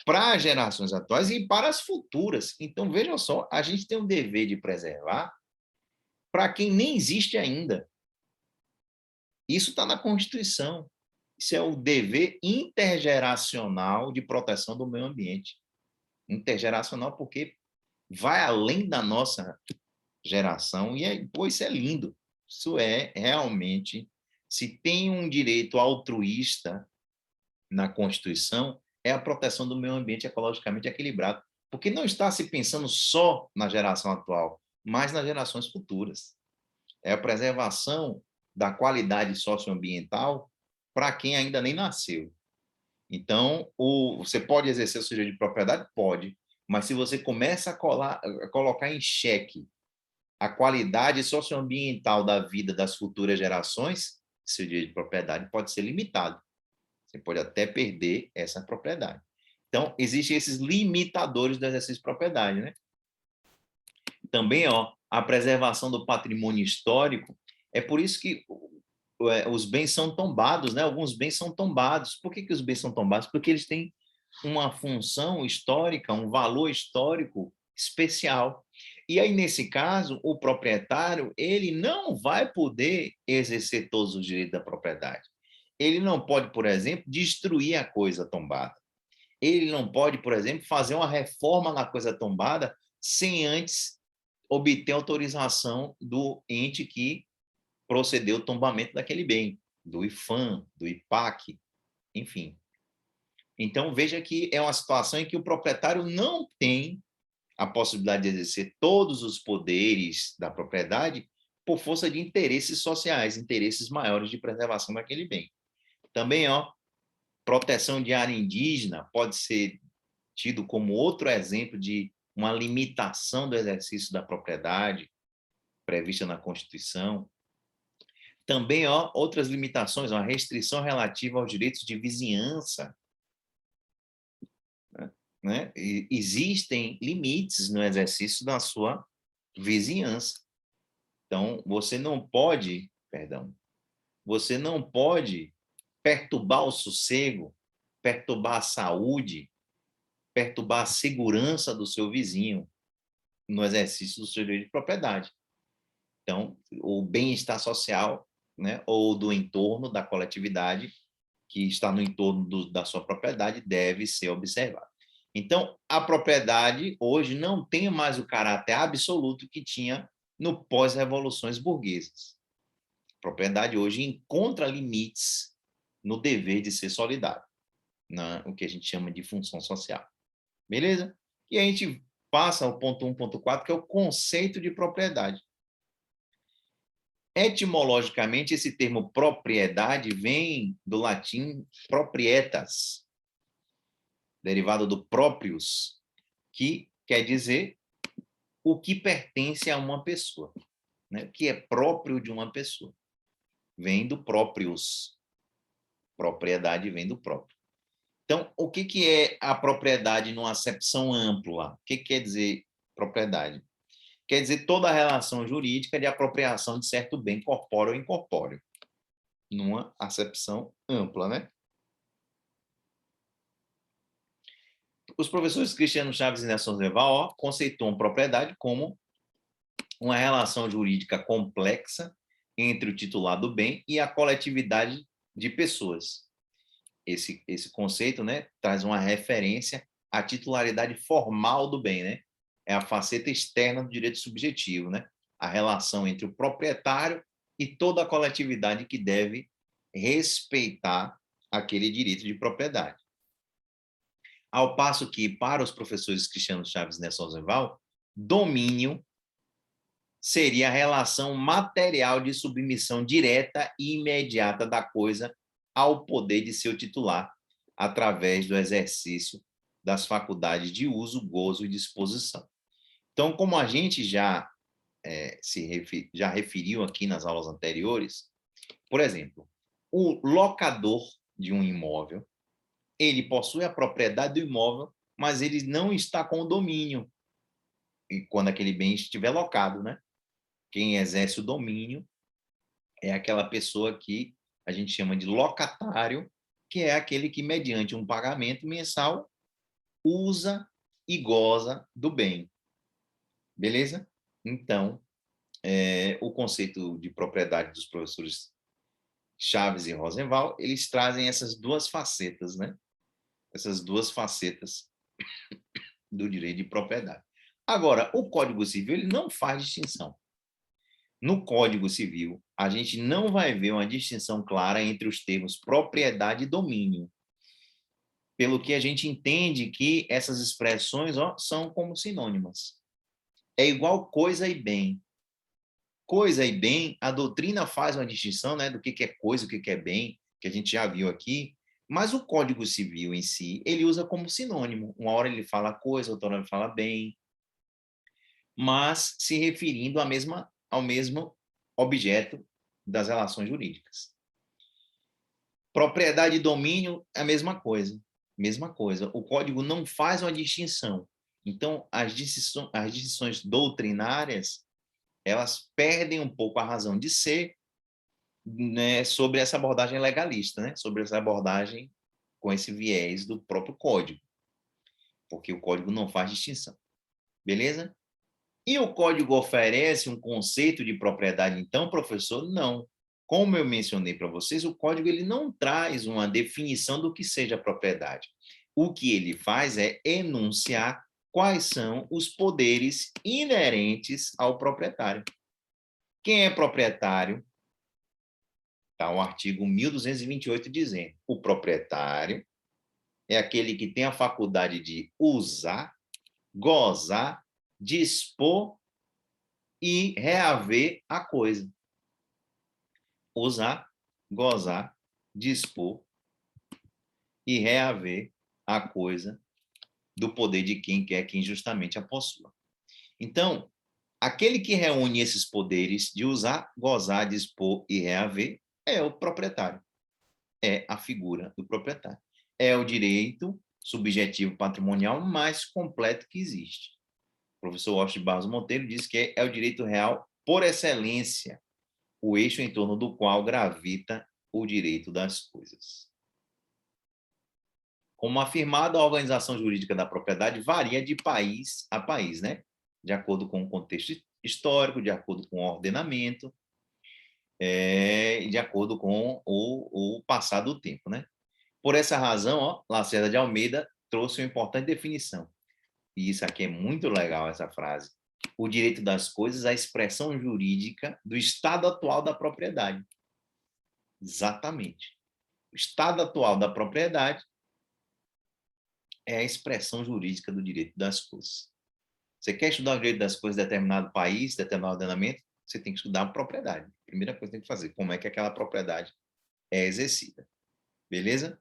para as gerações atuais e para as futuras. Então, vejam só, a gente tem um dever de preservar para quem nem existe ainda. Isso está na Constituição. Isso é o dever intergeracional de proteção do meio ambiente. Intergeracional porque vai além da nossa geração e pô, isso é lindo. Isso é realmente, se tem um direito altruísta na Constituição, é a proteção do meio ambiente ecologicamente equilibrado, porque não está se pensando só na geração atual, mas nas gerações futuras. É a preservação da qualidade socioambiental para quem ainda nem nasceu. Então, você pode exercer o seu direito de propriedade? Pode, mas se você começa a colocar em xeque a qualidade socioambiental da vida das futuras gerações, seu direito de propriedade pode ser limitado. Você pode até perder essa propriedade. Então, existem esses limitadores do exercício de propriedade, né? Também, a preservação do patrimônio histórico, é por isso que os bens são tombados, né? Alguns bens são tombados. Por que os bens são tombados? Porque eles têm uma função histórica, um valor histórico especial. E aí, nesse caso, o proprietário, ele não vai poder exercer todos os direitos da propriedade. Ele não pode, por exemplo, destruir a coisa tombada. Ele não pode, por exemplo, fazer uma reforma na coisa tombada sem antes obter autorização do ente que procedeu o tombamento daquele bem, do IFAM, do IPAC, enfim. Então, veja que é uma situação em que o proprietário não tem a possibilidade de exercer todos os poderes da propriedade por força de interesses sociais, interesses maiores de preservação daquele bem. Também, proteção de área indígena pode ser tido como outro exemplo de uma limitação do exercício da propriedade prevista na Constituição. Também, outras limitações, uma restrição relativa aos direitos de vizinhança, né? Existem limites no exercício da sua vizinhança. Então, você não pode perturbar o sossego, perturbar a saúde, perturbar a segurança do seu vizinho no exercício do seu direito de propriedade. Então, o bem-estar social, né, ou do entorno da coletividade que está no entorno da sua propriedade deve ser observado. Então, a propriedade hoje não tem mais o caráter absoluto que tinha no pós-revoluções burguesas. A propriedade hoje encontra limites no dever de ser solidário, o que a gente chama de função social. Beleza? E a gente passa ao ponto 1.4, que é o conceito de propriedade. Etimologicamente, esse termo propriedade vem do latim proprietas, derivado do proprius, que quer dizer o que pertence a uma pessoa, né? O que é próprio de uma pessoa. Vem do proprius. Propriedade vem do próprio. Então, o que é a propriedade numa acepção ampla? O que quer dizer propriedade? Quer dizer toda a relação jurídica de apropriação de certo bem corpóreo ou incorpóreo, numa acepção ampla, né? Os professores Cristiano Chaves e Nelson Zeval conceituam propriedade como uma relação jurídica complexa entre o titular do bem e a coletividade de pessoas. Esse conceito, né, traz uma referência à titularidade formal do bem, né? É a faceta externa do direito subjetivo, né? A relação entre o proprietário e toda a coletividade que deve respeitar aquele direito de propriedade. Ao passo que, para os professores Cristiano Chaves e Nelson Zeval, domínio seria a relação material de submissão direta e imediata da coisa ao poder de seu titular, através do exercício das faculdades de uso, gozo e disposição. Então, como a gente já já referiu aqui nas aulas anteriores. Por exemplo, o locador de um imóvel, ele possui a propriedade do imóvel, mas ele não está com o domínio, e quando aquele bem estiver locado, né? Quem exerce o domínio é aquela pessoa que a gente chama de locatário, que é aquele que, mediante um pagamento mensal, usa e goza do bem. Beleza? Então, o conceito de propriedade dos professores Chaves e Rosenval, eles trazem essas duas facetas, né? Essas duas facetas do direito de propriedade. Agora, o Código Civil ele não faz distinção. No Código Civil, a gente não vai ver uma distinção clara entre os termos propriedade e domínio. Pelo que a gente entende que essas expressões são como sinônimas. É igual coisa e bem. Coisa e bem, a doutrina faz uma distinção, né, do que é coisa, o que é bem, que a gente já viu aqui, mas o Código Civil em si, ele usa como sinônimo. Uma hora ele fala coisa, outra hora ele fala bem, mas se referindo ao mesmo objeto das relações jurídicas. Propriedade e domínio é a mesma coisa. Mesma coisa. O Código não faz uma distinção. Então, as distinções doutrinárias, elas perdem um pouco a razão de ser, né, sobre essa abordagem legalista, né, sobre essa abordagem com esse viés do próprio Código, porque o Código não faz distinção. Beleza? E o Código oferece um conceito de propriedade, então, professor? Não. Como eu mencionei para vocês, o Código ele não traz uma definição do que seja propriedade. O que ele faz é enunciar quais são os poderes inerentes ao proprietário. Quem é proprietário? Está o artigo 1228 dizendo: o proprietário é aquele que tem a faculdade de usar, gozar, dispor e reaver a coisa. Usar, gozar, dispor e reaver a coisa do poder de quem quer que injustamente a possua. Então, aquele que reúne esses poderes de usar, gozar, dispor e reaver é o proprietário. É a figura do proprietário. É o direito subjetivo patrimonial mais completo que existe. O professor Washington de Barros Monteiro diz que é o direito real por excelência, o eixo em torno do qual gravita o direito das coisas. Como afirmado, a organização jurídica da propriedade varia de país a país, né? De acordo com o contexto histórico, de acordo com o ordenamento, de acordo com o passar do tempo, né? Por essa razão, Lacerda de Almeida trouxe uma importante definição. E isso aqui é muito legal, essa frase. O direito das coisas é a expressão jurídica do estado atual da propriedade. Exatamente. O estado atual da propriedade é a expressão jurídica do direito das coisas. Você quer estudar o direito das coisas em determinado país, determinado ordenamento, você tem que estudar a propriedade. Primeira coisa que tem que fazer, como é que aquela propriedade é exercida. Beleza?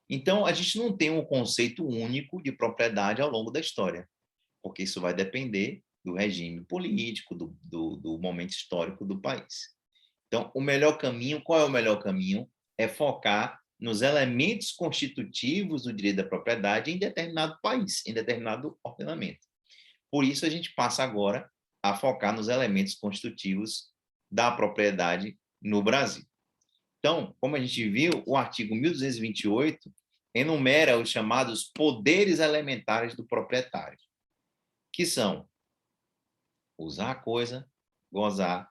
Então, a gente não tem um conceito único de propriedade ao longo da história, porque isso vai depender do regime político, do momento histórico do país. Então, o melhor caminho, qual é o melhor caminho? É focar nos elementos constitutivos do direito da propriedade em determinado país, em determinado ordenamento. Por isso, a gente passa agora a focar nos elementos constitutivos da propriedade no Brasil. Então, como a gente viu, o artigo 1228 enumera os chamados poderes elementares do proprietário, que são usar a coisa, gozar,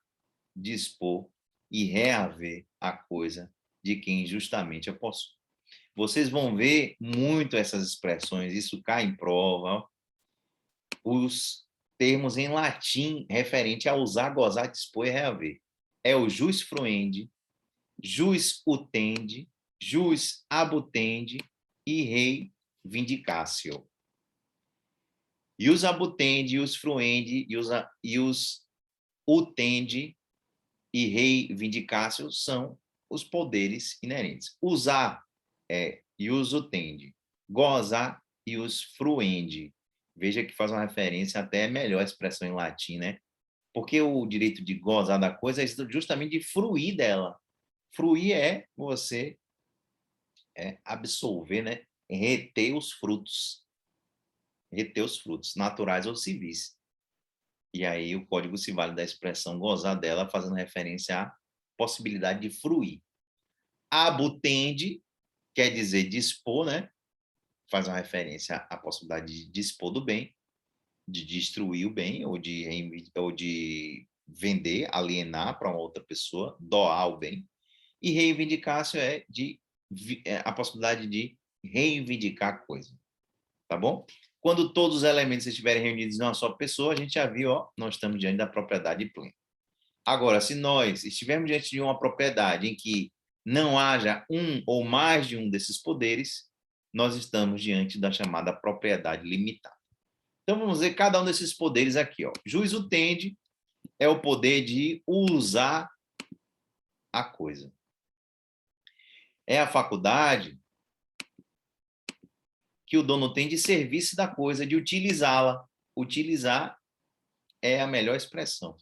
dispor e reaver a coisa de quem justamente a possui. Vocês vão ver muito essas expressões, isso cai em prova, os termos em latim referente a usar, gozar, dispor e reaver. É o jus fruendi, jus utendi, jus abutendi e rei vindicatio. E os abutendi, os fruendi e os utendi e rei vindicatio são os poderes inerentes. Usar é ius utendi, gozar ius fruendi. Veja que faz uma referência até melhor a expressão em latim, né? Porque o direito de gozar da coisa é justamente de fruir dela. Fruir é você absorver, né? Reter os frutos, naturais ou civis. E aí o Código se vale da expressão gozar dela, fazendo referência à possibilidade de fruir. Abutende quer dizer dispor, né? Faz uma referência à possibilidade de dispor do bem, de destruir o bem ou de vender, alienar para uma outra pessoa, doar o bem. E reivindicar-se a possibilidade de reivindicar a coisa. Tá bom? Quando todos os elementos estiverem reunidos em uma só pessoa, a gente já viu, ó, nós estamos diante da propriedade plena. Agora, se nós estivermos diante de uma propriedade em que não haja um ou mais de um desses poderes, nós estamos diante da chamada propriedade limitada. Então, vamos ver cada um desses poderes aqui. Ó. Juízo tende é o poder de usar a coisa. É a faculdade que o dono tem de servir-se da coisa, de utilizá-la. Utilizar é a melhor expressão.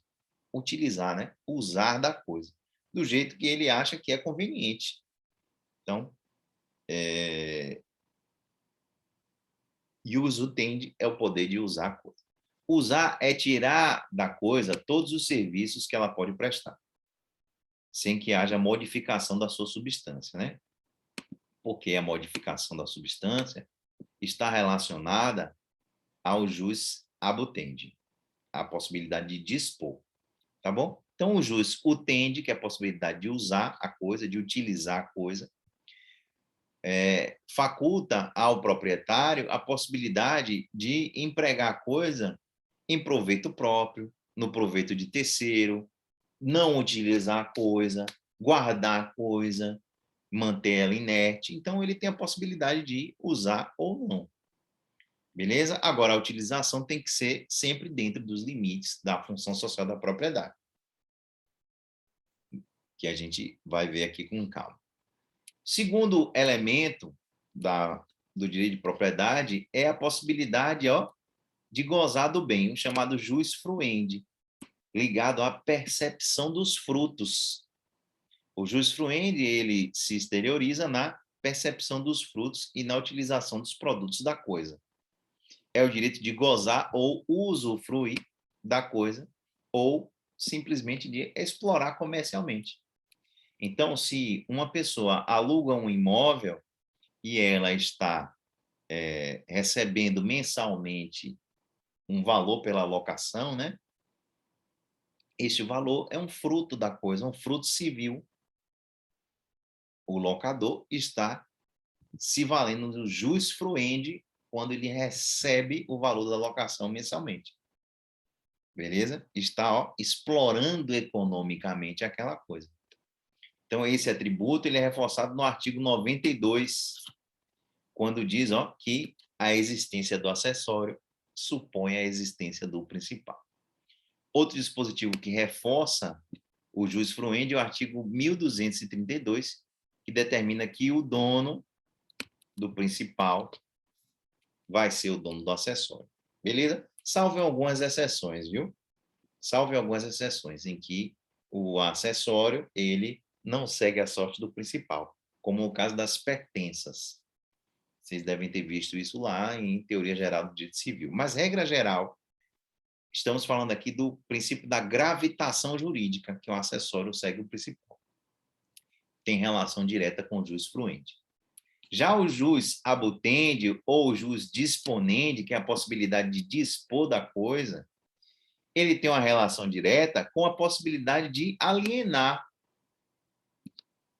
Utilizar, né? Usar da coisa. Do jeito que ele acha que é conveniente. Então, uso tende é o poder de usar a coisa. Usar é tirar da coisa todos os serviços que ela pode prestar, sem que haja modificação da sua substância, né? Porque a modificação da substância está relacionada ao jus abutendi, a possibilidade de dispor, tá bom? Então, o jus utendi, que é a possibilidade de usar a coisa, de utilizar a coisa, faculta ao proprietário a possibilidade de empregar a coisa em proveito próprio, no proveito de terceiro, não utilizar a coisa, guardar a coisa, manter ela inerte. Então, ele tem a possibilidade de usar ou não. Beleza? Agora, a utilização tem que ser sempre dentro dos limites da função social da propriedade, que a gente vai ver aqui com calma. Segundo elemento do direito de propriedade é a possibilidade, ó, de gozar do bem, o chamado jus fruendi, ligado à percepção dos frutos. O jus fruendi, ele se exterioriza na percepção dos frutos e na utilização dos produtos da coisa. É o direito de gozar ou usufruir da coisa, ou simplesmente de explorar comercialmente. Então, se uma pessoa aluga um imóvel e ela está recebendo mensalmente um valor pela locação, né? Este valor é um fruto da coisa, um fruto civil. O locador está se valendo do jus fruendi quando ele recebe o valor da locação mensalmente. Beleza? Está, ó, explorando economicamente aquela coisa. Então, esse atributo ele é reforçado no artigo 92, quando diz, ó, que a existência do acessório supõe a existência do principal. Outro dispositivo que reforça o jus fruendi é o artigo 1232, que determina que o dono do principal vai ser o dono do acessório. Beleza? Salve algumas exceções, viu? Salve algumas exceções em que o acessório ele não segue a sorte do principal, como o caso das pertenças. Vocês devem ter visto isso lá em Teoria Geral do Direito Civil. Mas, regra geral, estamos falando aqui do princípio da gravitação jurídica, que o acessório segue o principal. Tem relação direta com o jus fruendi. Já o jus abutendi ou o jus disponendi, que é a possibilidade de dispor da coisa, ele tem uma relação direta com a possibilidade de alienar,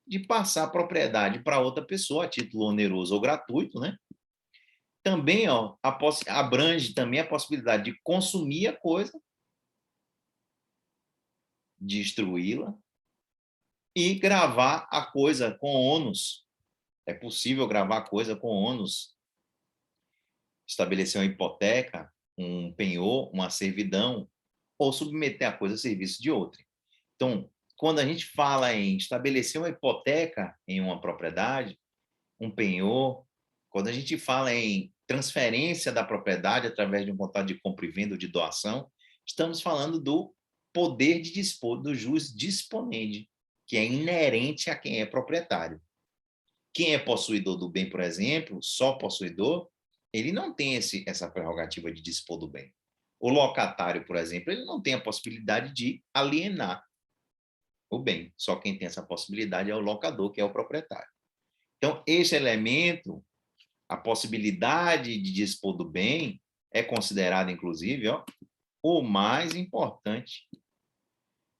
de passar a propriedade para outra pessoa a título oneroso ou gratuito, né? Também, ó, abrange também a possibilidade de consumir a coisa, destruí-la e gravar a coisa com ônus. É possível gravar a coisa com ônus, estabelecer uma hipoteca, um penhor, uma servidão, ou submeter a coisa a serviço de outrem. Então, quando a gente fala em estabelecer uma hipoteca em uma propriedade, um penhor, quando a gente fala em transferência da propriedade através de um contrato de compra e venda ou de doação, estamos falando do poder de dispor do jus disponendi, que é inerente a quem é proprietário. Quem é possuidor do bem, por exemplo, só possuidor, ele não tem essa prerrogativa de dispor do bem. O locatário, por exemplo, ele não tem a possibilidade de alienar o bem. Só quem tem essa possibilidade é o locador, que é o proprietário. Então, esse elemento, a possibilidade de dispor do bem, é considerado, inclusive, o mais importante.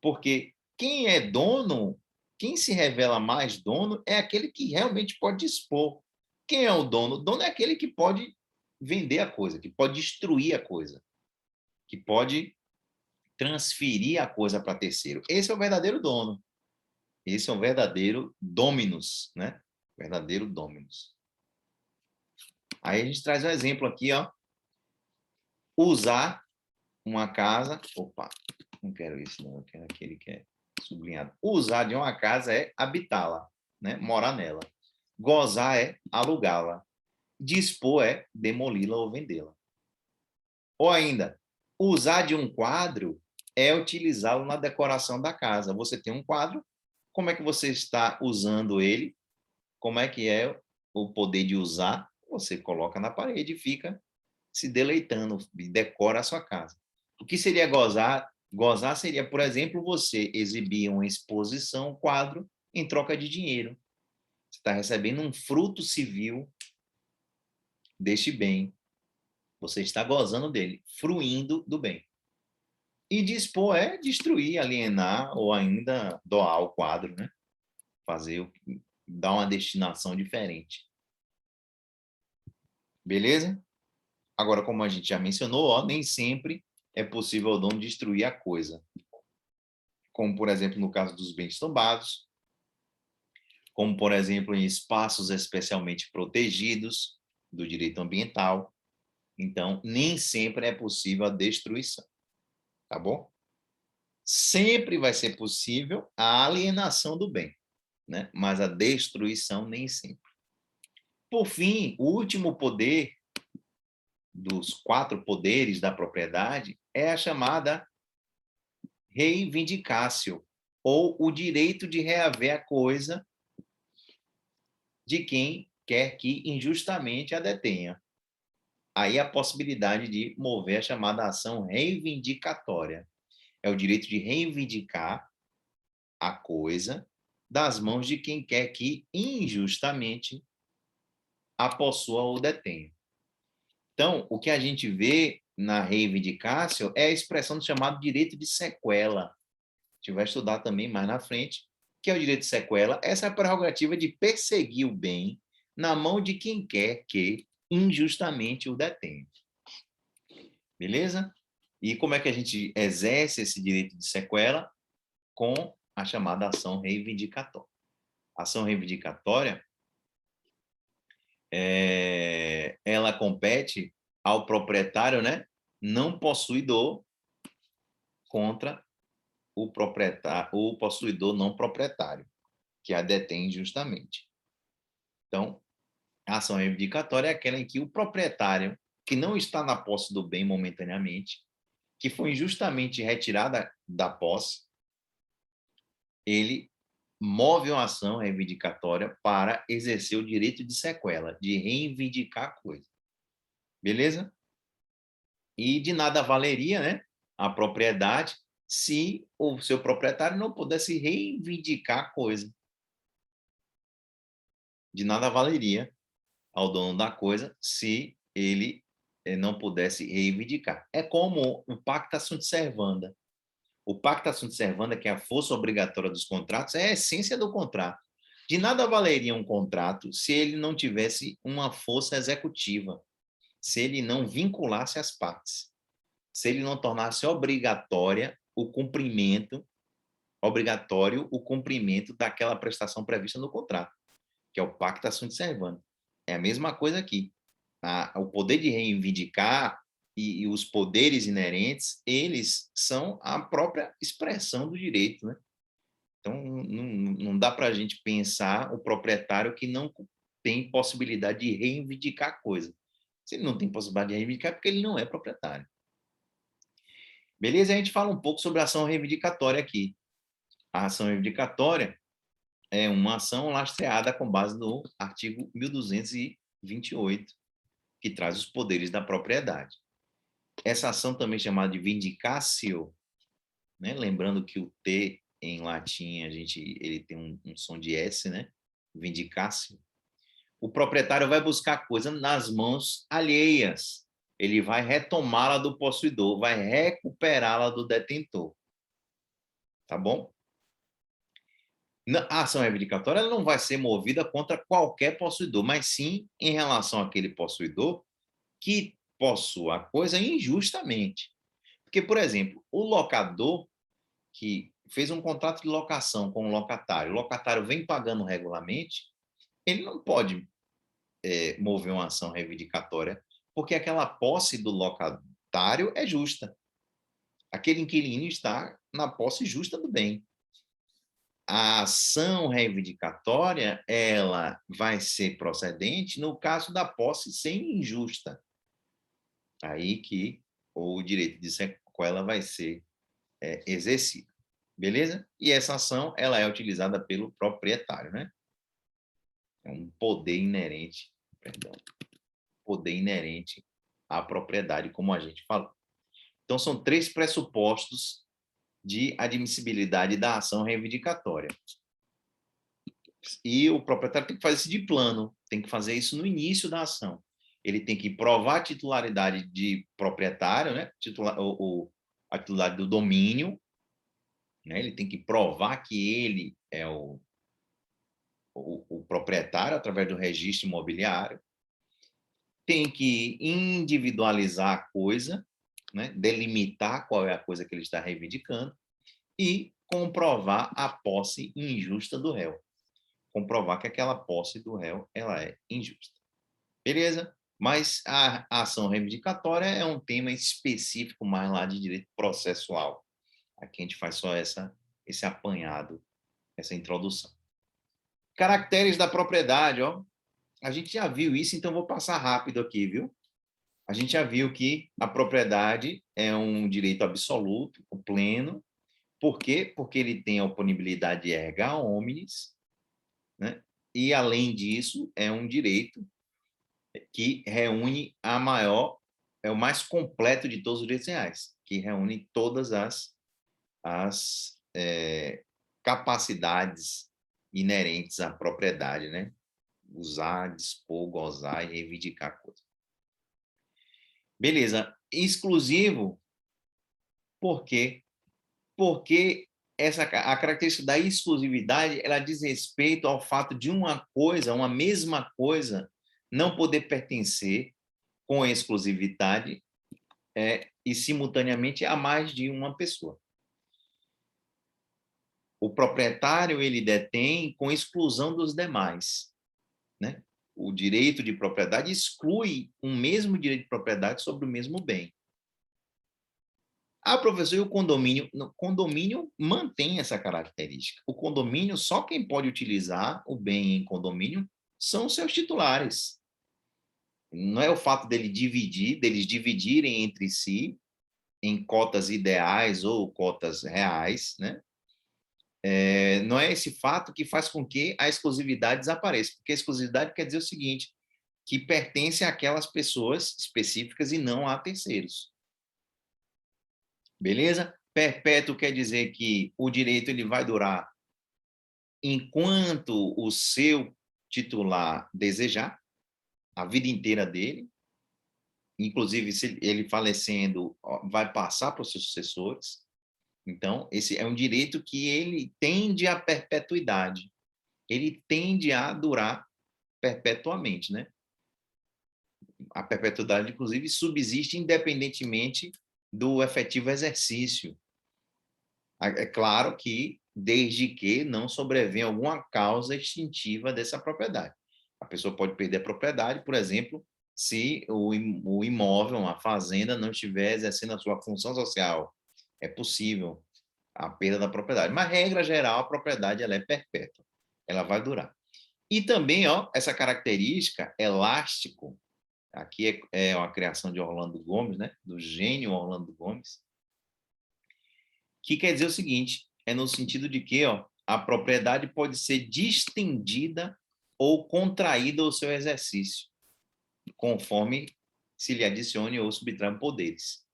Porque quem é dono, quem se revela mais dono, é aquele que realmente pode dispor. Quem é o dono? O dono é aquele que pode vender a coisa, que pode destruir a coisa, que pode transferir a coisa para terceiro. Esse é o verdadeiro dono. Esse é o verdadeiro dominus, né? Verdadeiro dominus. Aí a gente traz um exemplo aqui, usar uma casa. Opa, não quero isso, não. Eu quero aquele que é sublinhado. Usar de uma casa é habitá-la, né? Morar nela. Gozar é alugá-la. Dispor é demoli-la ou vendê-la. Ou ainda, usar de um quadro é utilizá-lo na decoração da casa. Você tem um quadro, como é que você está usando ele? Como é que é o poder de usar? Você coloca na parede e fica se deleitando, e decora a sua casa. O que seria gozar? Gozar seria, por exemplo, você exibir uma exposição, um quadro, em troca de dinheiro. Você está recebendo um fruto civil deste bem. Você está gozando dele, fruindo do bem. E dispor é destruir, alienar ou ainda doar o quadro, né? Dar uma destinação diferente. Beleza? Agora, como a gente já mencionou, nem sempre é possível ao dono destruir a coisa. Como, por exemplo, no caso dos bens tombados, como, por exemplo, em espaços especialmente protegidos do direito ambiental. Então, nem sempre é possível a destruição. Tá bom? Sempre vai ser possível a alienação do bem, né? Mas a destruição nem sempre. Por fim, o último poder dos 4 poderes da propriedade é a chamada reivindicatio, ou o direito de reaver a coisa de quem quer que injustamente a detenha. Aí a possibilidade de mover a chamada ação reivindicatória. É o direito de reivindicar a coisa das mãos de quem quer que injustamente a possua ou detenha. Então, o que a gente vê na reivindicatio é a expressão do chamado direito de sequela. A gente vai estudar também mais na frente, que é o direito de sequela, essa é a prerrogativa de perseguir o bem na mão de quem quer que injustamente o detenha. Beleza? E como é que a gente exerce esse direito de sequela? Com a chamada ação reivindicatória. A ação reivindicatória, ela compete ao proprietário, né, não possuidor, contra o proprietário, o possuidor não proprietário, que a detém injustamente. Então, a ação reivindicatória é aquela em que o proprietário, que não está na posse do bem momentaneamente, que foi injustamente retirada da posse, ele move uma ação reivindicatória para exercer o direito de sequela, de reivindicar a coisa. Beleza? E de nada valeria, né, a propriedade se o seu proprietário não pudesse reivindicar a coisa. De nada valeria ao dono da coisa se ele não pudesse reivindicar. É como o pacta sunt servanda. O pacta sunt servanda, que é a força obrigatória dos contratos, é a essência do contrato. De nada valeria um contrato se ele não tivesse uma força executiva, se ele não vinculasse as partes, se ele não tornasse obrigatório o cumprimento daquela prestação prevista no contrato, que é o pacta sunt servanda. É a mesma coisa aqui. O poder de reivindicar e os poderes inerentes, eles são a própria expressão do direito, né? Então, não dá para a gente pensar o proprietário que não tem possibilidade de reivindicar a coisa. Se ele não tem possibilidade de reivindicar, é porque ele não é proprietário. Beleza? A gente fala um pouco sobre a ação reivindicatória aqui. A ação reivindicatória é uma ação lastreada com base no artigo 1228, que traz os poderes da propriedade. Essa ação também chamada de vindicatio, né? Lembrando que o T em latim ele tem um som de S, né? Vindicatio. O proprietário vai buscar coisa nas mãos alheias. Ele vai retomá-la do possuidor, vai recuperá-la do detentor. Tá bom? A ação reivindicatória ela não vai ser movida contra qualquer possuidor, mas sim em relação àquele possuidor que possua a coisa injustamente. Porque, por exemplo, o locador que fez um contrato de locação com o locatário vem pagando regularmente, ele não pode mover uma ação reivindicatória, porque aquela posse do locatário é justa. Aquele inquilino está na posse justa do bem. A ação reivindicatória, ela vai ser procedente no caso da posse ser injusta. Aí que o direito de sequela vai ser exercido. Beleza? E essa ação, ela é utilizada pelo proprietário, né? É um poder inerente, perdão, poder inerente à propriedade, como a gente falou. Então, são 3 pressupostos de admissibilidade da ação reivindicatória. E o proprietário tem que fazer isso de plano, tem que fazer isso no início da ação. Ele tem que provar a titularidade de proprietário, né? A titularidade do domínio, né? Ele tem que provar que ele é o proprietário através do registro imobiliário. Tem que individualizar a coisa, né? Delimitar qual é a coisa que ele está reivindicando e comprovar a posse injusta do réu. Comprovar que aquela posse do réu ela é injusta. Beleza? Mas a ação reivindicatória é um tema específico mais lá de direito processual. Aqui a gente faz só esse apanhado, essa introdução. Caracteres da propriedade, ó. A gente já viu isso, então vou passar rápido aqui, viu? A gente já viu que a propriedade é um direito absoluto, pleno. Por quê? Porque ele tem a oponibilidade erga omnes, né? E, além disso, é um direito que reúne é o mais completo de todos os direitos reais, que reúne todas as capacidades inerentes à propriedade, né? Usar, dispor, gozar e reivindicar coisa. Beleza. Exclusivo, por quê? Porque a característica da exclusividade, ela diz respeito ao fato de uma mesma coisa, não poder pertencer com exclusividade e simultaneamente a mais de uma pessoa. O proprietário ele detém com exclusão dos demais, né? O direito de propriedade exclui um mesmo direito de propriedade sobre o mesmo bem. Ah, professor, e o condomínio? O condomínio mantém essa característica. O condomínio, só quem pode utilizar o bem em condomínio são os seus titulares. Não é o fato deles dividirem entre si em cotas ideais ou cotas reais, né? Não é esse fato que faz com que a exclusividade desapareça, porque a exclusividade quer dizer o seguinte, que pertence àquelas pessoas específicas e não a terceiros. Beleza? Perpétuo quer dizer que o direito ele vai durar enquanto o seu titular desejar, a vida inteira dele, inclusive se ele falecendo, vai passar para os seus sucessores. Então, esse é um direito que ele tende à perpetuidade, ele tende a durar perpetuamente, né? A perpetuidade, inclusive, subsiste independentemente do efetivo exercício. É claro que, desde que não sobrevenha alguma causa extintiva dessa propriedade. A pessoa pode perder a propriedade, por exemplo, se o imóvel, a fazenda, não estiver exercendo a sua função social. É possível a perda da propriedade. Mas, regra geral, a propriedade ela é perpétua. Ela vai durar. E também, ó, essa característica, elástico, aqui é uma criação de Orlando Gomes, né? Do gênio Orlando Gomes, que quer dizer o seguinte, é no sentido de que a propriedade pode ser distendida ou contraída ao seu exercício, conforme se lhe adicione ou subtraia poderes.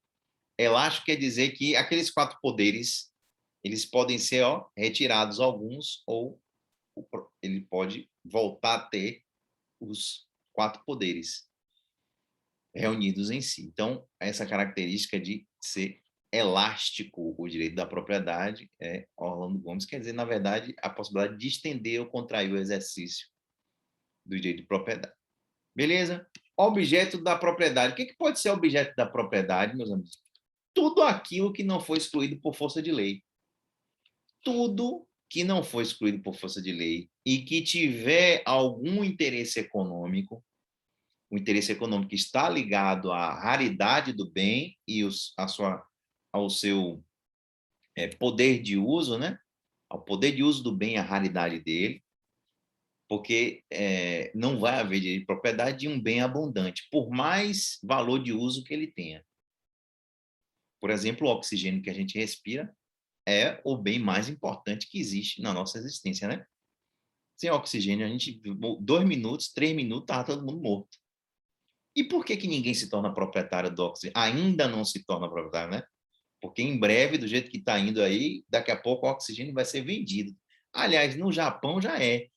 Elástico quer dizer que aqueles 4 poderes, eles podem ser retirados alguns, ou ele pode voltar a ter os 4 poderes reunidos em si. Então, essa característica de ser elástico o direito da propriedade Orlando Gomes quer dizer, na verdade, a possibilidade de estender ou contrair o exercício do direito de propriedade. Beleza? Objeto da propriedade. O que pode ser objeto da propriedade, meus amigos? Tudo aquilo que não foi excluído por força de lei. Tudo que não foi excluído por força de lei e que tiver algum interesse econômico, o interesse econômico está ligado à raridade do bem e ao seu poder de uso, né? Ao poder de uso do bem, à raridade dele, porque não vai haver direito de propriedade de um bem abundante, por mais valor de uso que ele tenha. Por exemplo, o oxigênio que a gente respira é o bem mais importante que existe na nossa existência, né? Sem oxigênio, a gente, 2 minutos, 3 minutos, estava todo mundo morto. E por que ninguém se torna proprietário do oxigênio? Ainda não se torna proprietário, né? Porque em breve, do jeito que está indo aí, daqui a pouco o oxigênio vai ser vendido. Aliás, no Japão já é.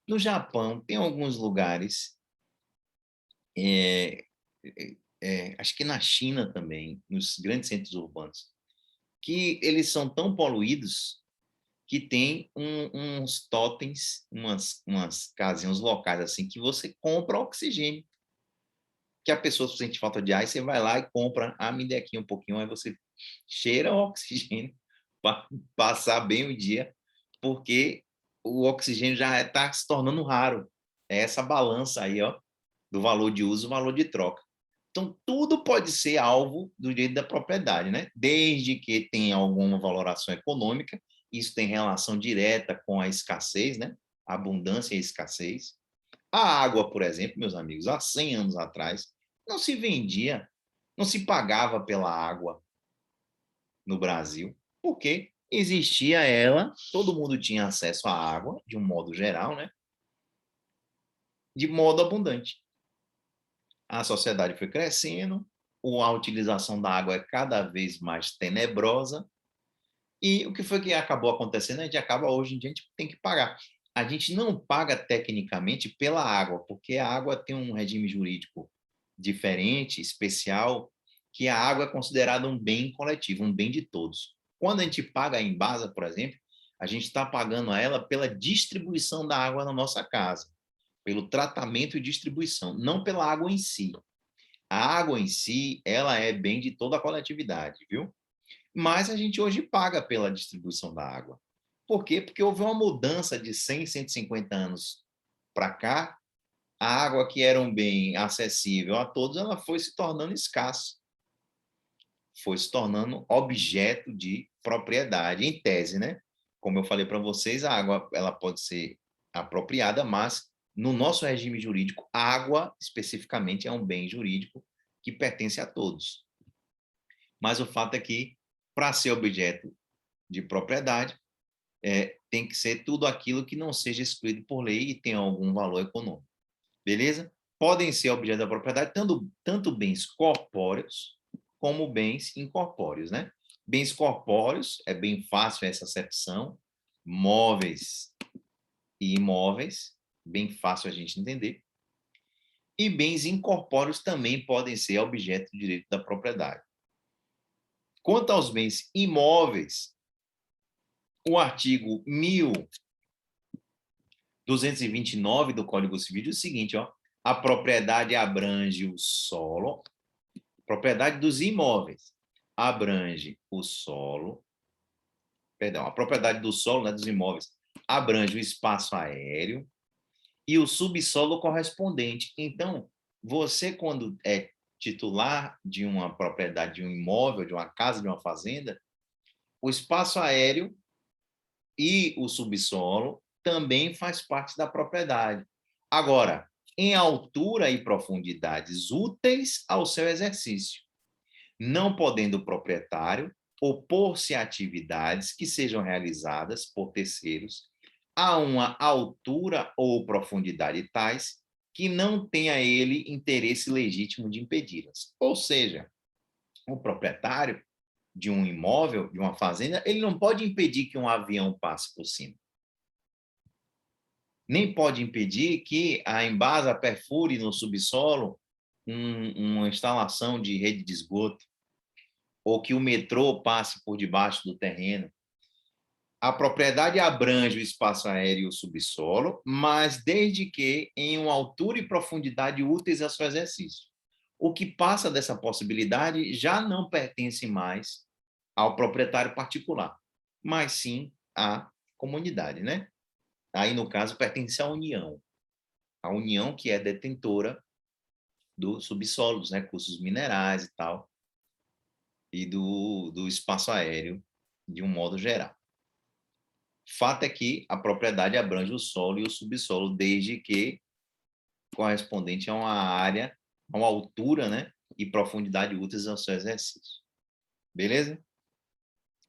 No Japão, tem alguns lugares, acho que na China também, nos grandes centros urbanos, que eles são tão poluídos que tem uns totens, umas casinhas, uns locais assim, que você compra oxigênio. Que a pessoa sente falta de ar, e você vai lá e compra, me dê aqui um pouquinho, aí você cheira o oxigênio para passar bem o dia, porque o oxigênio já está se tornando raro. É essa balança aí, do valor de uso e valor de troca. Então, tudo pode ser alvo do direito da propriedade, né? Desde que tenha alguma valoração econômica, isso tem relação direta com a escassez, né? A abundância e a escassez. A água, por exemplo, meus amigos, há 100 anos atrás, não se vendia, não se pagava pela água no Brasil, porque existia ela, todo mundo tinha acesso à água, de um modo geral, né? De modo abundante. A sociedade foi crescendo, a utilização da água é cada vez mais tenebrosa, e o que foi que acabou acontecendo? A gente acaba, hoje em dia, a gente tem que pagar. A gente não paga tecnicamente pela água, porque a água tem um regime jurídico diferente, especial, que a água é considerada um bem coletivo, um bem de todos. Quando a gente paga a Embasa, por exemplo, a gente está pagando a ela pela distribuição da água na nossa casa, pelo tratamento e distribuição, não pela água em si. A água em si, ela é bem de toda a coletividade, viu? Mas a gente hoje paga pela distribuição da água. Por quê? Porque houve uma mudança de 100, 150 anos para cá. A água, que era um bem acessível a todos, ela foi se tornando escassa, foi se tornando objeto de propriedade, em tese, né? Como eu falei para vocês, a água ela pode ser apropriada, mas no nosso regime jurídico, a água especificamente é um bem jurídico que pertence a todos. Mas o fato é que, para ser objeto de propriedade, tem que ser tudo aquilo que não seja excluído por lei e tenha algum valor econômico. Beleza? Podem ser objeto da propriedade tanto bens corpóreos como bens incorpóreos, né? Bens corpóreos, é bem fácil essa acepção, móveis e imóveis, bem fácil a gente entender. E bens incorpóreos também podem ser objeto de direito da propriedade. Quanto aos bens imóveis, o artigo 1229 do Código Civil diz o seguinte, a propriedade abrange o solo, propriedade dos imóveis abrange o solo, perdão, a propriedade do solo, né, dos imóveis, abrange o espaço aéreo e o subsolo correspondente. Então, você, quando é titular de uma propriedade, de um imóvel, de uma casa, de uma fazenda, o espaço aéreo e o subsolo também faz parte da propriedade. Agora, em altura e profundidades úteis ao seu exercício, não podendo o proprietário opor-se a atividades que sejam realizadas por terceiros a uma altura ou profundidade tais que não tenha ele interesse legítimo de impedi-las. Ou seja, o proprietário de um imóvel, de uma fazenda, ele não pode impedir que um avião passe por cima. Nem pode impedir que a Embasa perfure no subsolo uma instalação de rede de esgoto, ou que o metrô passe por debaixo do terreno. A propriedade abrange o espaço aéreo e o subsolo, mas desde que em uma altura e profundidade úteis ao seu exercício. O que passa dessa possibilidade já não pertence mais ao proprietário particular, mas sim à comunidade, né? Aí, no caso, pertence à União. A União que é detentora do subsolo, dos recursos minerais e tal, e do espaço aéreo, de um modo geral. Fato é que a propriedade abrange o solo e o subsolo, desde que correspondente a uma área, a uma altura, né, e profundidade úteis ao seu exercício. Beleza?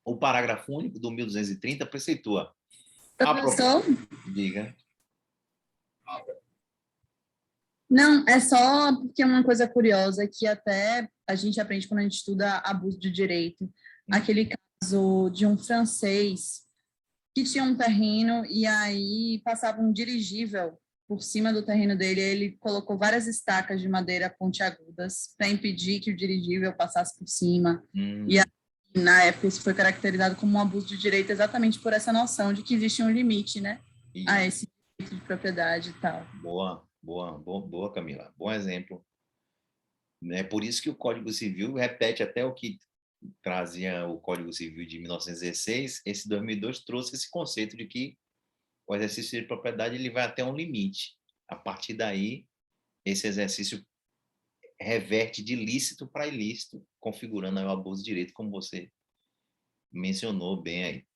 O parágrafo único do 1230 preceitua. Professor? Diga. Não, é só porque é uma coisa curiosa que até a gente aprende quando a gente estuda abuso de direito. Aquele caso de um francês que tinha um terreno e aí passava um dirigível por cima do terreno dele, ele colocou várias estacas de madeira pontiagudas para impedir que o dirigível passasse por cima. E aí, na época, isso foi caracterizado como um abuso de direito exatamente por essa noção de que existe um limite, né, a esse direito de propriedade e tal. Boa, Camila. Bom exemplo. É por isso que o Código Civil repete até o que trazia o Código Civil de 1916, esse 2002 trouxe esse conceito de que o exercício de propriedade ele vai até um limite. A partir daí, esse exercício reverte de lícito para ilícito, configurando o abuso de direito, como você mencionou bem aí.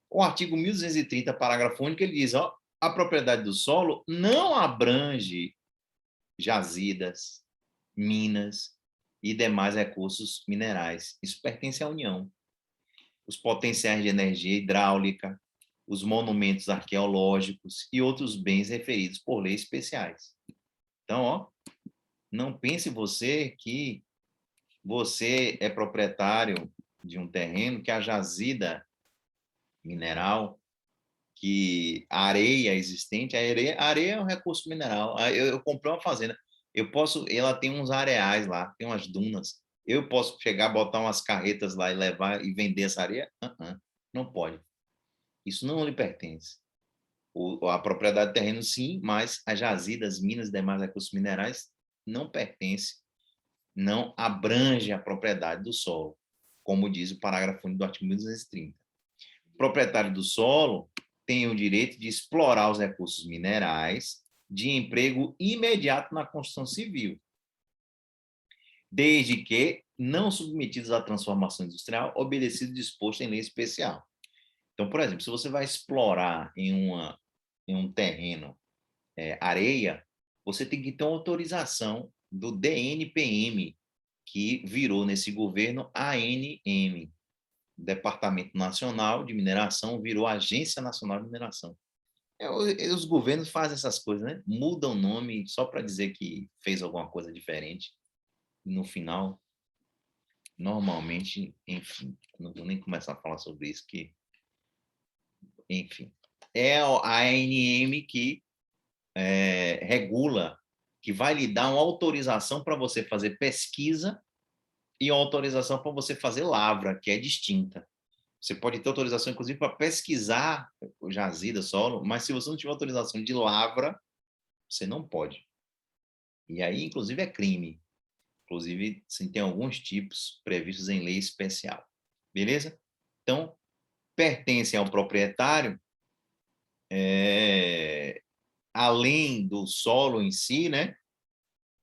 O artigo 1230, parágrafo único, ele diz, ó, a propriedade do solo não abrange jazidas, minas e demais recursos minerais. Isso pertence à União. Os potenciais de energia hidráulica, os monumentos arqueológicos e outros bens referidos por leis especiais. Então, ó, não pense você que você é proprietário de um terreno, que a jazida mineral, que a areia existente, a areia é um recurso mineral. Eu comprei uma fazenda, ela tem uns areais lá, tem umas dunas. Eu posso chegar, botar umas carretas lá e levar e vender essa areia? Não pode. Isso não lhe pertence. A propriedade do terreno, sim, mas as jazidas, minas e demais recursos minerais não pertence, não abrange a propriedade do solo, como diz o parágrafo único do artigo 1230. O proprietário do solo tem o direito de explorar os recursos minerais de emprego imediato na construção civil, desde que não submetidos à transformação industrial, obedecido disposto em lei especial. Então, por exemplo, se você vai explorar em um terreno areia, você tem que ter uma autorização do DNPM, que virou nesse governo ANM, Departamento Nacional de Mineração, virou Agência Nacional de Mineração. Os governos fazem essas coisas, né? Mudam o nome só para dizer que fez alguma coisa diferente. No final, normalmente, enfim, não vou nem começar a falar sobre isso, que, enfim, é a ANM que regula, que vai lhe dar uma autorização para você fazer pesquisa e uma autorização para você fazer lavra, que é distinta. Você pode ter autorização, inclusive, para pesquisar jazida, solo, mas se você não tiver autorização de lavra, você não pode. E aí, inclusive, é crime. Inclusive, sim, tem alguns tipos previstos em lei especial. Beleza? Então, pertencem ao proprietário, além do solo em si, né?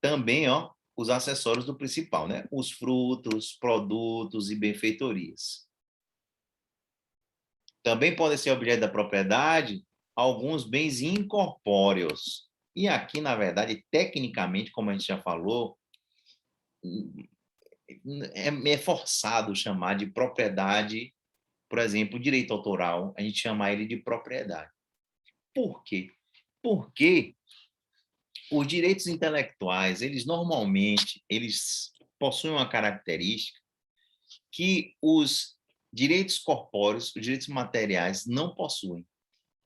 Também, ó, os acessórios do principal, né? Os frutos, produtos e benfeitorias. Também podem ser objeto da propriedade alguns bens incorpóreos. E aqui, na verdade, tecnicamente, como a gente já falou, é forçado chamar de propriedade, por exemplo, o direito autoral, a gente chama ele de propriedade. Por quê? Porque os direitos intelectuais, eles normalmente, eles possuem uma característica que os direitos corpóreos, os direitos materiais não possuem,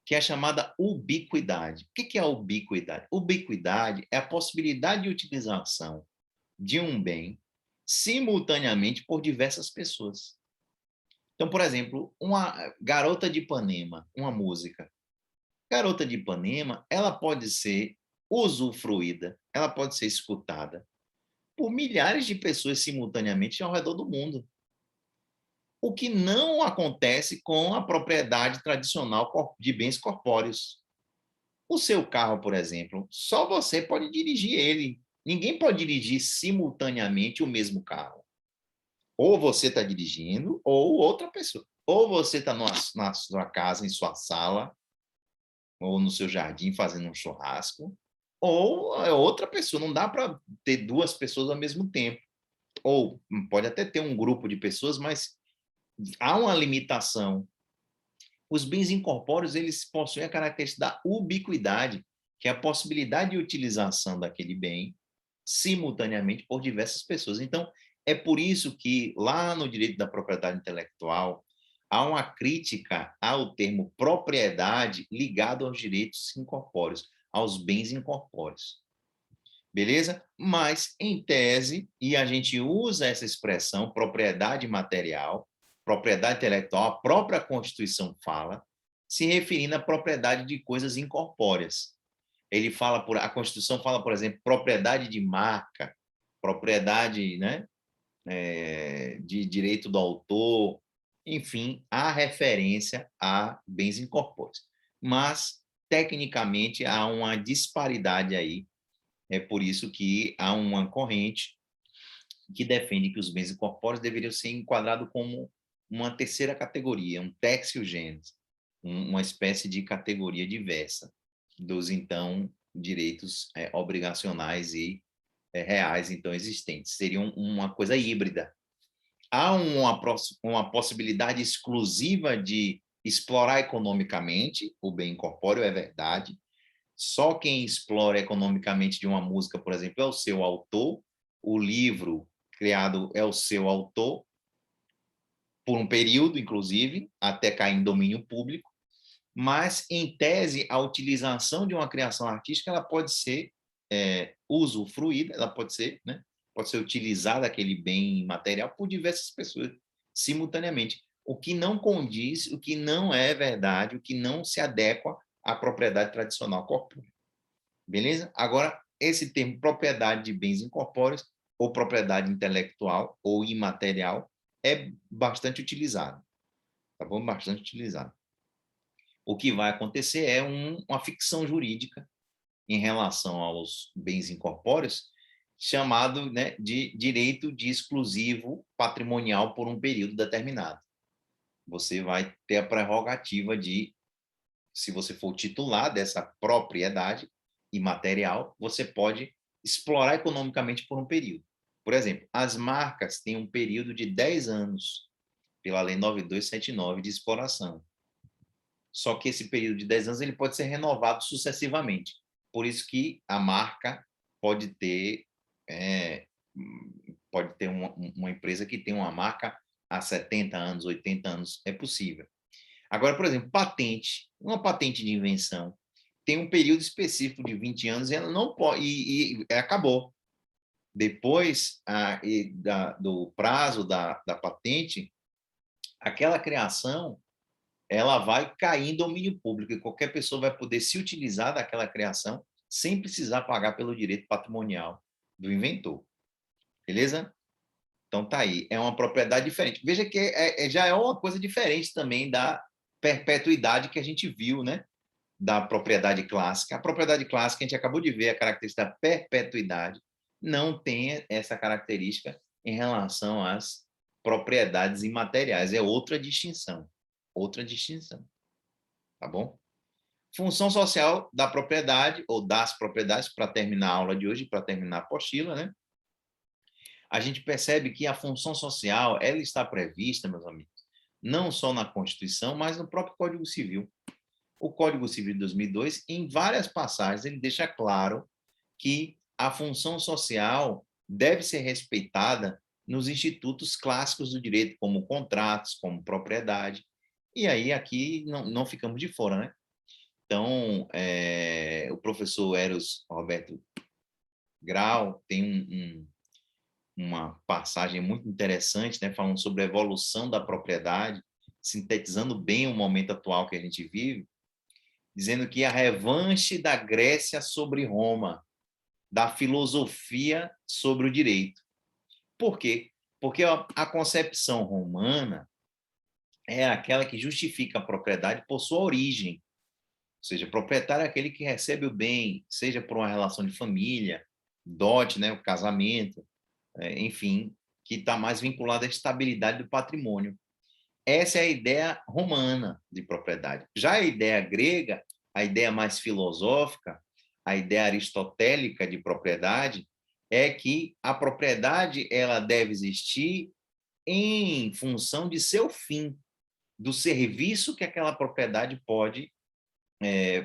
que é a chamada ubiquidade. O que é a ubiquidade? Ubiquidade é a possibilidade de utilização de um bem simultaneamente por diversas pessoas. Então, por exemplo, uma Garota de Ipanema, uma música. Garota de Ipanema, ela pode ser usufruída, ela pode ser escutada por milhares de pessoas simultaneamente ao redor do mundo. O que não acontece com a propriedade tradicional de bens corpóreos. O seu carro, por exemplo, só você pode dirigir ele. Ninguém pode dirigir simultaneamente o mesmo carro. Ou você está dirigindo, ou outra pessoa. Ou você está na sua casa, em sua sala, ou no seu jardim fazendo um churrasco, ou é outra pessoa. Não dá para ter duas pessoas ao mesmo tempo. Ou pode até ter um grupo de pessoas, mas há uma limitação. Os bens incorpóreos, eles possuem a característica da ubiquidade, que é a possibilidade de utilização daquele bem simultaneamente por diversas pessoas. Então, é por isso que lá no direito da propriedade intelectual há uma crítica ao termo propriedade ligado aos direitos incorpóreos, aos bens incorpóreos. Beleza? Mas, em tese, e a gente usa essa expressão propriedade material, propriedade intelectual, a própria Constituição fala, se referindo à propriedade de coisas incorpóreas. A Constituição fala, por exemplo, propriedade de marca, propriedade, né, de direito do autor, enfim, há referência a bens incorpóreos. Mas, tecnicamente, há uma disparidade aí. É por isso que há uma corrente que defende que os bens incorpóreos deveriam ser enquadrados como uma terceira categoria, um tertio genus, uma espécie de categoria diversa dos, então, direitos obrigacionais e reais, então, existentes. Seriam uma coisa híbrida. Há uma possibilidade exclusiva de explorar economicamente o bem incorpóreo, é verdade. Só quem explora economicamente de uma música, por exemplo, é o seu autor. O livro criado é o seu autor, por um período, inclusive, até cair em domínio público. Mas, em tese, a utilização de uma criação artística ela pode ser usufruída, ela pode ser, né? Pode ser utilizada aquele bem material por diversas pessoas simultaneamente. O que não condiz, o que não é verdade, o que não se adequa à propriedade tradicional corpórea. Beleza? Agora, esse termo propriedade de bens incorpóreos ou propriedade intelectual ou imaterial é bastante utilizado. Tá bom? Bastante utilizado. O que vai acontecer é uma ficção jurídica em relação aos bens incorpóreos, chamado, né, de direito de exclusivo patrimonial por um período determinado. Você vai ter a prerrogativa de, se você for titular dessa propriedade imaterial, você pode explorar economicamente por um período. Por exemplo, as marcas têm um período de 10 anos, pela Lei 9279 de exploração. Só que esse período de 10 anos ele pode ser renovado sucessivamente. Por isso que a marca pode ter uma empresa que tem uma marca há 70 anos, 80 anos, é possível. Agora, por exemplo, patente, uma patente de invenção, tem um período específico de 20 anos e ela não pode, e acabou. Depois do prazo da patente, aquela criação ela vai cair em domínio público e qualquer pessoa vai poder se utilizar daquela criação sem precisar pagar pelo direito patrimonial do inventor. Beleza? Então tá aí, é uma propriedade diferente. Veja que já é uma coisa diferente também da perpetuidade que a gente viu, né? Da propriedade clássica. A propriedade clássica, a gente acabou de ver a característica da perpetuidade, não tem essa característica em relação às propriedades imateriais. É outra distinção. Outra distinção. Tá bom? Função social da propriedade, ou das propriedades, para terminar a aula de hoje, para terminar a apostila, né? a gente percebe que a função social, ela está prevista, meus amigos, não só na Constituição, mas no próprio Código Civil. O Código Civil de 2002, em várias passagens, ele deixa claro que a função social deve ser respeitada nos institutos clássicos do direito, como contratos, como propriedade. E aí, aqui, não ficamos de fora, né? Então, o professor Eros Roberto Grau tem uma passagem muito interessante, né, falando sobre a evolução da propriedade, sintetizando bem o momento atual que a gente vive, dizendo que a revanche da Grécia sobre Roma, da filosofia sobre o direito. Por quê? Porque a concepção romana é aquela que justifica a propriedade por sua origem. Ou seja, proprietário é aquele que recebe o bem, seja por uma relação de família, dote, né, o casamento, enfim, que está mais vinculado à estabilidade do patrimônio. Essa é a ideia romana de propriedade. Já a ideia grega, a ideia mais filosófica, a ideia aristotélica de propriedade, é que a propriedade ela deve existir em função de seu fim, do serviço que aquela propriedade pode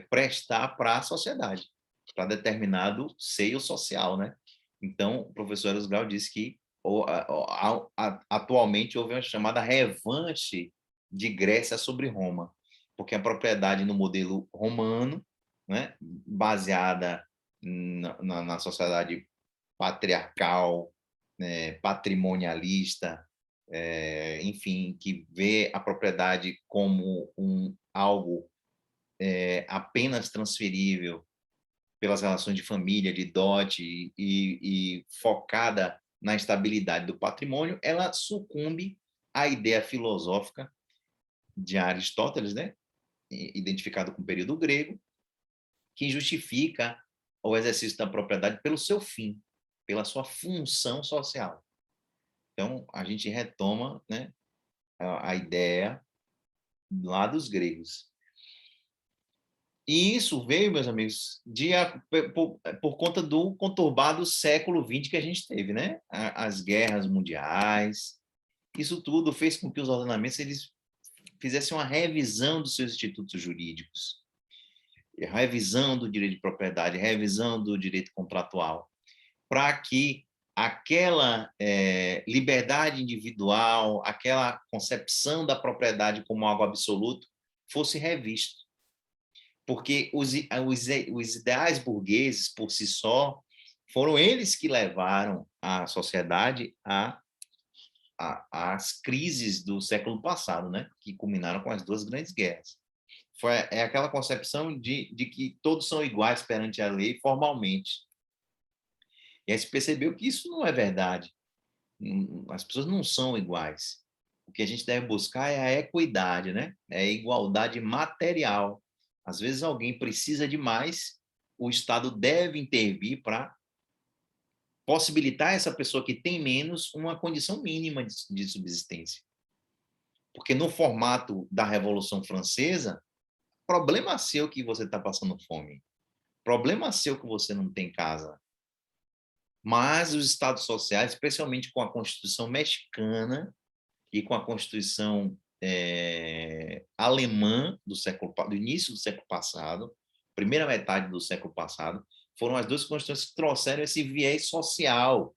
prestar para a sociedade, para determinado seio social, né? Então, o professor Eros Grau disse que atualmente houve uma chamada revanche de Grécia sobre Roma, porque a propriedade no modelo romano, né, baseada na sociedade patriarcal, patrimonialista, enfim, que vê a propriedade como algo apenas transferível pelas relações de família, de dote e focada na estabilidade do patrimônio, ela sucumbe à ideia filosófica de Aristóteles, né, identificado com o período grego, que justifica o exercício da propriedade pelo seu fim, pela sua função social. Então, a gente retoma, né, a ideia lá dos gregos. E isso veio, meus amigos, por conta do conturbado século XX que a gente teve, né? As guerras mundiais, isso tudo fez com que os ordenamentos eles fizessem uma revisão dos seus institutos jurídicos, revisão do direito de propriedade, revisão do direito contratual, para que aquela liberdade individual, aquela concepção da propriedade como algo absoluto, fosse revista. Porque os ideais burgueses, por si só, foram eles que levaram a sociedade às crises do século passado, né? Que culminaram com as duas grandes guerras. É aquela concepção de que todos são iguais perante a lei formalmente. E aí se percebeu que isso não é verdade. As pessoas não são iguais. O que a gente deve buscar é a equidade, né? É a igualdade material. Às vezes alguém precisa de mais, o Estado deve intervir para possibilitar essa pessoa que tem menos uma condição mínima de subsistência. Porque no formato da Revolução Francesa, problema seu que você está passando fome, problema seu que você não tem casa. Mas os Estados sociais, especialmente com a Constituição mexicana e com a Constituição alemã do início do século passado, primeira metade do século passado, foram as duas constituições que trouxeram esse viés social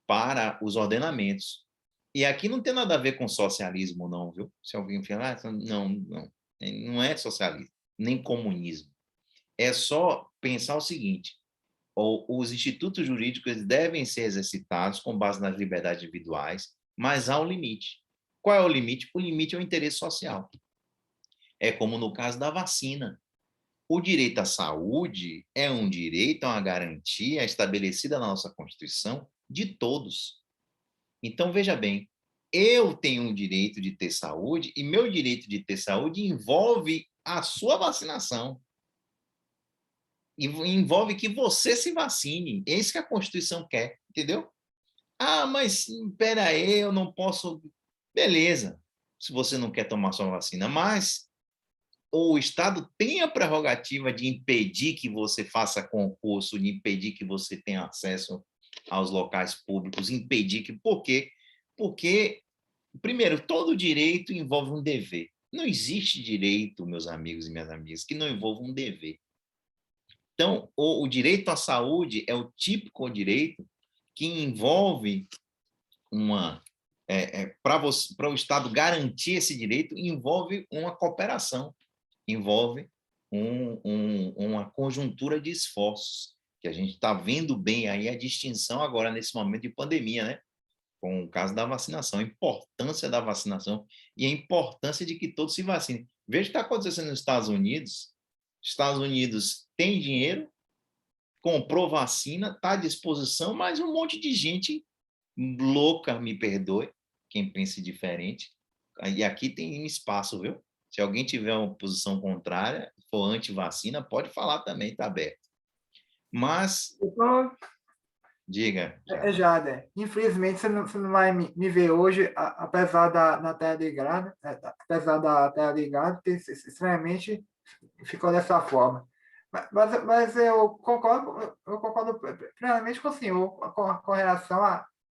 para os ordenamentos. E aqui não tem nada a ver com socialismo, não, viu? Se alguém falar, não é socialismo, nem comunismo. É só pensar o seguinte: os institutos jurídicos devem ser exercitados com base nas liberdades individuais, mas há um limite. Qual é o limite? O limite é o interesse social. É como no caso da vacina. O direito à saúde é um direito, é uma garantia estabelecida na nossa Constituição de todos. Então, veja bem, eu tenho o direito de ter saúde e meu direito de ter saúde envolve a sua vacinação. Envolve que você se vacine. É isso que a Constituição quer, entendeu? Ah, mas espera aí, eu não posso... Beleza, se você não quer tomar sua vacina, mas o Estado tem a prerrogativa de impedir que você faça concurso, de impedir que você tenha acesso aos locais públicos, impedir que... Por quê? Porque, primeiro, todo direito envolve um dever. Não existe direito, meus amigos e minhas amigas, que não envolva um dever. Então, o direito à saúde é o típico direito que envolve uma... para o Estado garantir esse direito, envolve uma cooperação, envolve uma conjuntura de esforços, que a gente está vendo bem aí a distinção agora nesse momento de pandemia, né? Com o caso da vacinação, a importância da vacinação e a importância de que todos se vacinem. Veja o que está acontecendo nos Estados Unidos. Os Estados Unidos tem dinheiro, comprou vacina, está à disposição, mas um monte de gente louca, me perdoe, quem pense diferente. E aqui tem espaço, viu? Se alguém tiver uma posição contrária, for anti-vacina, pode falar também, está aberto. Mas, diga. Jader, infelizmente você não vai me ver hoje, apesar da tela ligada, estranhamente ficou dessa forma. Mas eu concordo plenamente com o senhor com relação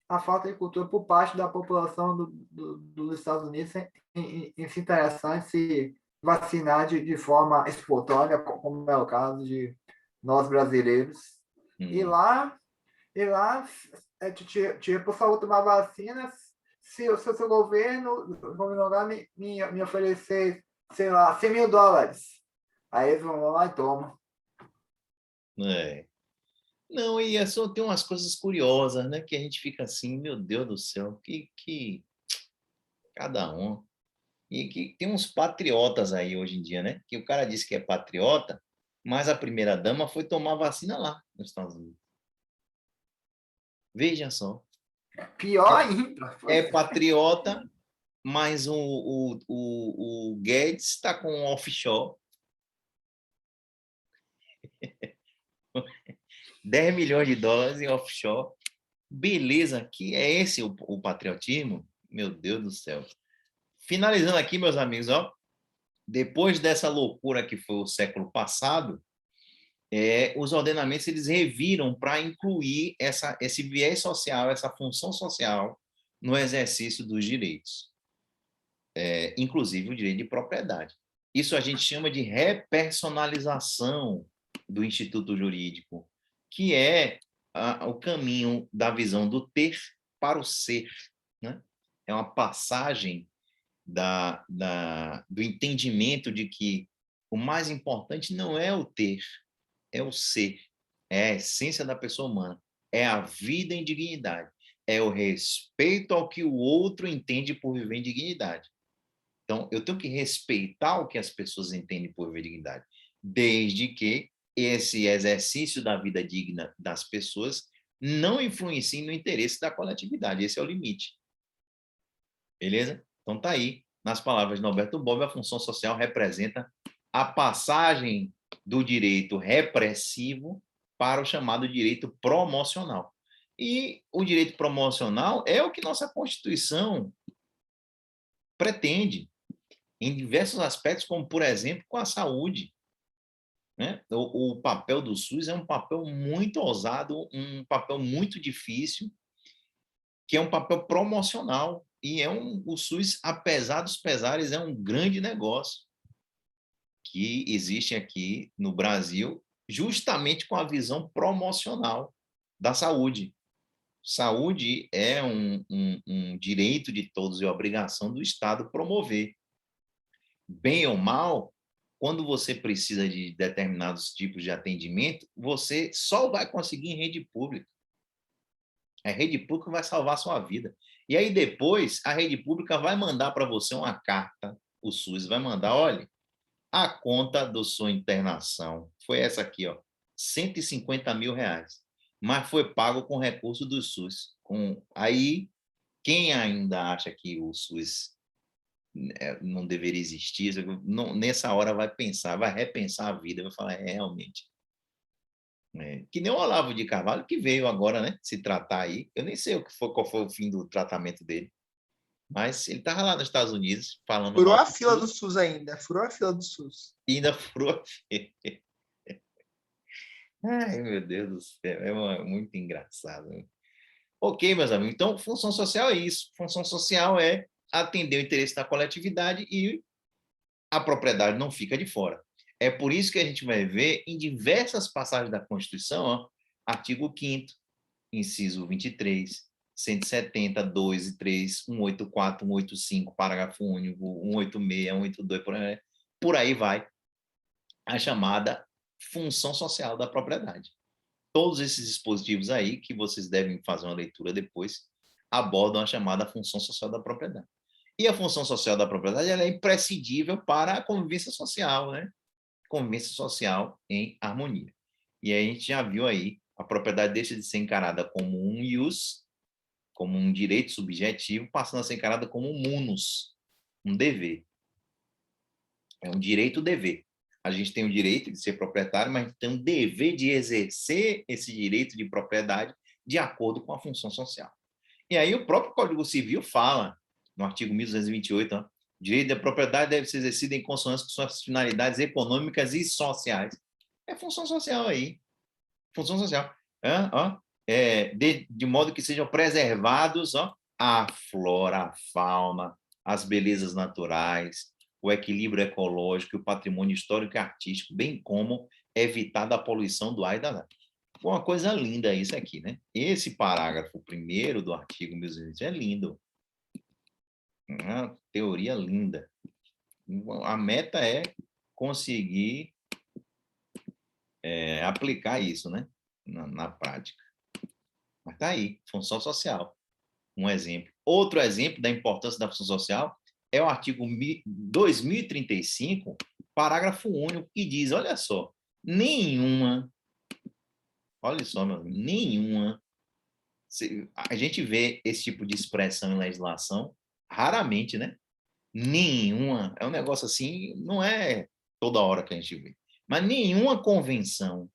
à falta de cultura por parte da população dos Estados Unidos em se interessar em se vacinar de forma espontânea, como é o caso de nós brasileiros. E lá, tipo, só vou tomar vacina se o seu governo me oferecer, sei lá, $100 mil. Aí eles vão lá e tomam. Não, e só tem umas coisas curiosas, né? Que a gente fica assim, meu Deus do céu, que cada um. E que tem uns patriotas aí hoje em dia, né? Que o cara disse que é patriota, mas a primeira-dama foi tomar vacina lá nos Estados Unidos. Veja só. Pior ainda. É patriota, mas o Guedes está com um offshore. 10 milhões de dólares em offshore. Beleza, que é esse o patriotismo? Meu Deus do céu. Finalizando aqui, meus amigos, ó, depois dessa loucura que foi o século passado, os ordenamentos eles reviram para incluir esse viés social, essa função social no exercício dos direitos, inclusive o direito de propriedade. Isso a gente chama de repersonalização do instituto jurídico, que é o caminho da visão do ter para o ser, né? É uma passagem do entendimento de que o mais importante não é o ter, é o ser, é a essência da pessoa humana, é a vida em dignidade, é o respeito ao que o outro entende por viver em dignidade. Então, eu tenho que respeitar o que as pessoas entendem por viver em dignidade, desde que esse exercício da vida digna das pessoas não influencie no interesse da coletividade. Esse é o limite. Beleza? Então, tá aí. Nas palavras de Norberto Bobbio, a função social representa a passagem do direito repressivo para o chamado direito promocional. E o direito promocional é o que nossa Constituição pretende, em diversos aspectos, como, por exemplo, com a saúde. Né? O papel do SUS é um papel muito ousado, um papel muito difícil, que é um papel promocional. E o SUS, apesar dos pesares, é um grande negócio que existe aqui no Brasil, justamente com a visão promocional da saúde. Saúde é um direito de todos e obrigação do Estado promover. Bem ou mal, quando você precisa de determinados tipos de atendimento, você só vai conseguir em rede pública. A rede pública vai salvar a sua vida. E aí depois, a rede pública vai mandar para você uma carta, o SUS vai mandar, olha, a conta da sua internação foi essa aqui, ó, R$150 mil, mas foi pago com recurso do SUS. Aí, quem ainda acha que o SUS não deveria existir, nessa hora vai pensar, vai repensar a vida, vai falar, realmente. Que nem o Olavo de Carvalho, que veio agora, né, se tratar aí. Eu nem sei qual foi o fim do tratamento dele, mas ele estava lá nos Estados Unidos falando... Furou a fila do SUS ainda, furou a fila do SUS. E ainda furou a fila. Ai, meu Deus do céu, muito engraçado. Ok, meus amigos, então função social é isso. Função social é atender o interesse da coletividade e a propriedade não fica de fora. É por isso que a gente vai ver em diversas passagens da Constituição, ó, artigo 5º, inciso 23, 170, 2 e 3, 184, 185, parágrafo único, 186, 182, por aí vai, a chamada função social da propriedade. Todos esses dispositivos aí, que vocês devem fazer uma leitura depois, abordam a chamada função social da propriedade. E a função social da propriedade ela é imprescindível para a convivência social, né? Convivência social em harmonia. E aí a gente já viu aí, a propriedade deixa de ser encarada como um ius, como um direito subjetivo, passando a ser encarada como um munus, um dever. É um direito-dever. A gente tem o direito de ser proprietário, mas tem um dever de exercer esse direito de propriedade de acordo com a função social. E aí o próprio Código Civil fala, no artigo 1228, ó, o direito da propriedade deve ser exercido em consonância com suas finalidades econômicas e sociais. É função social aí. Função social. De modo que sejam preservados a flora, a fauna, as belezas naturais, o equilíbrio ecológico, o patrimônio histórico e artístico, bem como evitar a poluição do ar e da água. Uma coisa linda isso aqui, né? Esse parágrafo 1º do artigo 1220 é lindo. Uma teoria linda. A meta é conseguir aplicar isso, né? Na prática. Mas tá aí, função social. Um exemplo. Outro exemplo da importância da função social é o artigo 2035, parágrafo único, que diz, olha só, olha só, meu amigo, nenhuma, a gente vê esse tipo de expressão em legislação raramente, né? Nenhuma, é um negócio assim, não é toda hora que a gente vê, mas nenhuma convenção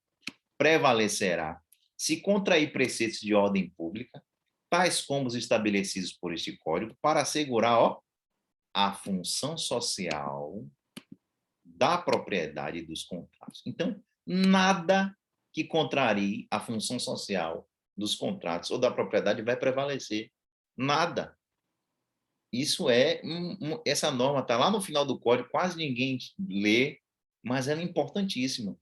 prevalecerá se contrair preceitos de ordem pública, tais como os estabelecidos por este Código, para assegurar a função social da propriedade e dos contratos. Então, nada que contrarie a função social dos contratos ou da propriedade vai prevalecer. Nada. Isso essa norma está lá no final do código, quase ninguém lê, mas ela é importantíssima.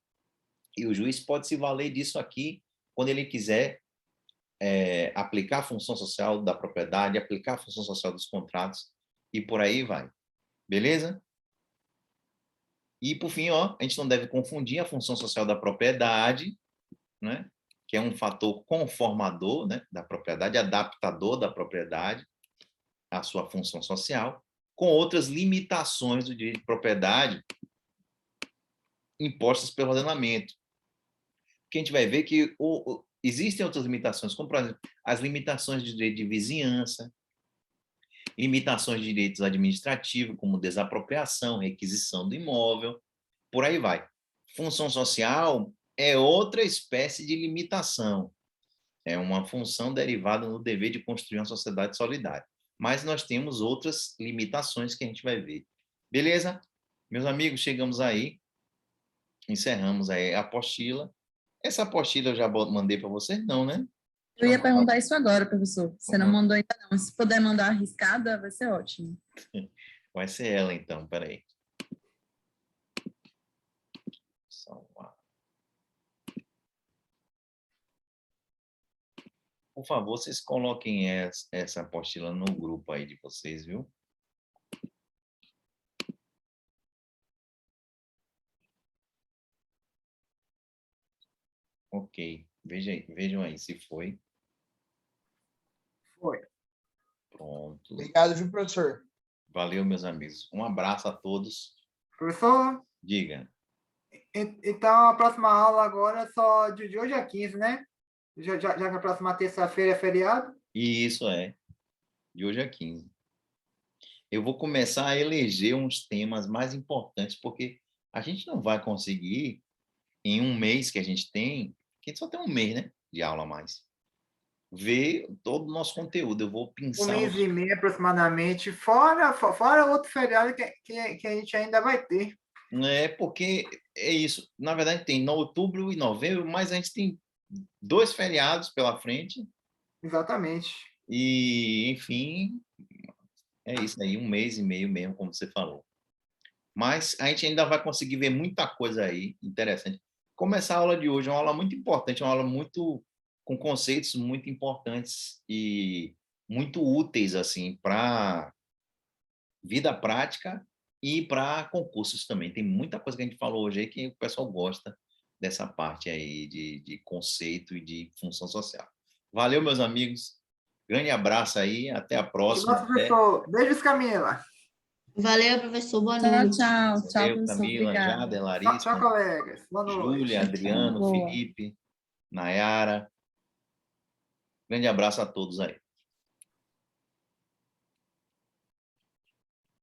E o juiz pode se valer disso aqui quando ele quiser aplicar a função social da propriedade, aplicar a função social dos contratos e por aí vai. Beleza? E, por fim, a gente não deve confundir a função social da propriedade, né, que é um fator conformador, né, da propriedade, adaptador da propriedade à sua função social, com outras limitações do direito de propriedade impostas pelo ordenamento. Que a gente vai ver que existem outras limitações, como, por exemplo, as limitações de direito de vizinhança, limitações de direitos administrativos, como desapropriação, requisição do imóvel, por aí vai. Função social é outra espécie de limitação. É uma função derivada do dever de construir uma sociedade solidária. Mas nós temos outras limitações que a gente vai ver. Beleza? Meus amigos, chegamos aí. Encerramos aí a apostila. Essa apostila eu já mandei para vocês? Não, né? Eu ia perguntar isso agora, professor. Você não mandou ainda não. Se puder mandar arriscada, vai ser ótimo. Vai ser ela, então. Peraí. Salvar. Por favor, vocês coloquem essa apostila no grupo aí de vocês, viu? Ok. Vejam aí se foi. Foi. Pronto. Obrigado, viu, professor? Valeu, meus amigos. Um abraço a todos. Professor, Diga. então a próxima aula agora é só de hoje a 15, né? Já que a próxima terça-feira é feriado? Isso é. De hoje a 15. Eu vou começar a eleger uns temas mais importantes, porque a gente não vai conseguir, em um mês que a gente tem, que a gente só tem um mês, né, de aula a mais, ver todo o nosso conteúdo. Eu vou Um pensar... mês e meio aproximadamente, fora outro feriado que a gente ainda vai ter. Porque é isso. Na verdade, tem outubro e novembro, mas a gente tem 2 feriados pela frente Exatamente. e, enfim, é isso aí, 1 mês e meio mesmo, como você falou. Mas a gente ainda vai conseguir ver muita coisa aí interessante. Começar a aula de hoje é uma aula muito importante, uma aula muito com conceitos muito importantes e muito úteis assim para vida prática e para concursos também. Tem muita coisa que a gente falou hoje aí que o pessoal gosta dessa parte aí de conceito e de função social. Valeu, meus amigos. Grande abraço aí, até a próxima. Nosso professor. Beijos, Camila. Valeu, professor. Boa Tchau, noite. tchau. Tchau, Valeu, professor. Camila, Obrigada. Jada, Tchau, tchau, Larissa, colegas. Boa noite. Júlia, Adriano, Boa. Felipe, Nayara. Grande abraço a todos aí.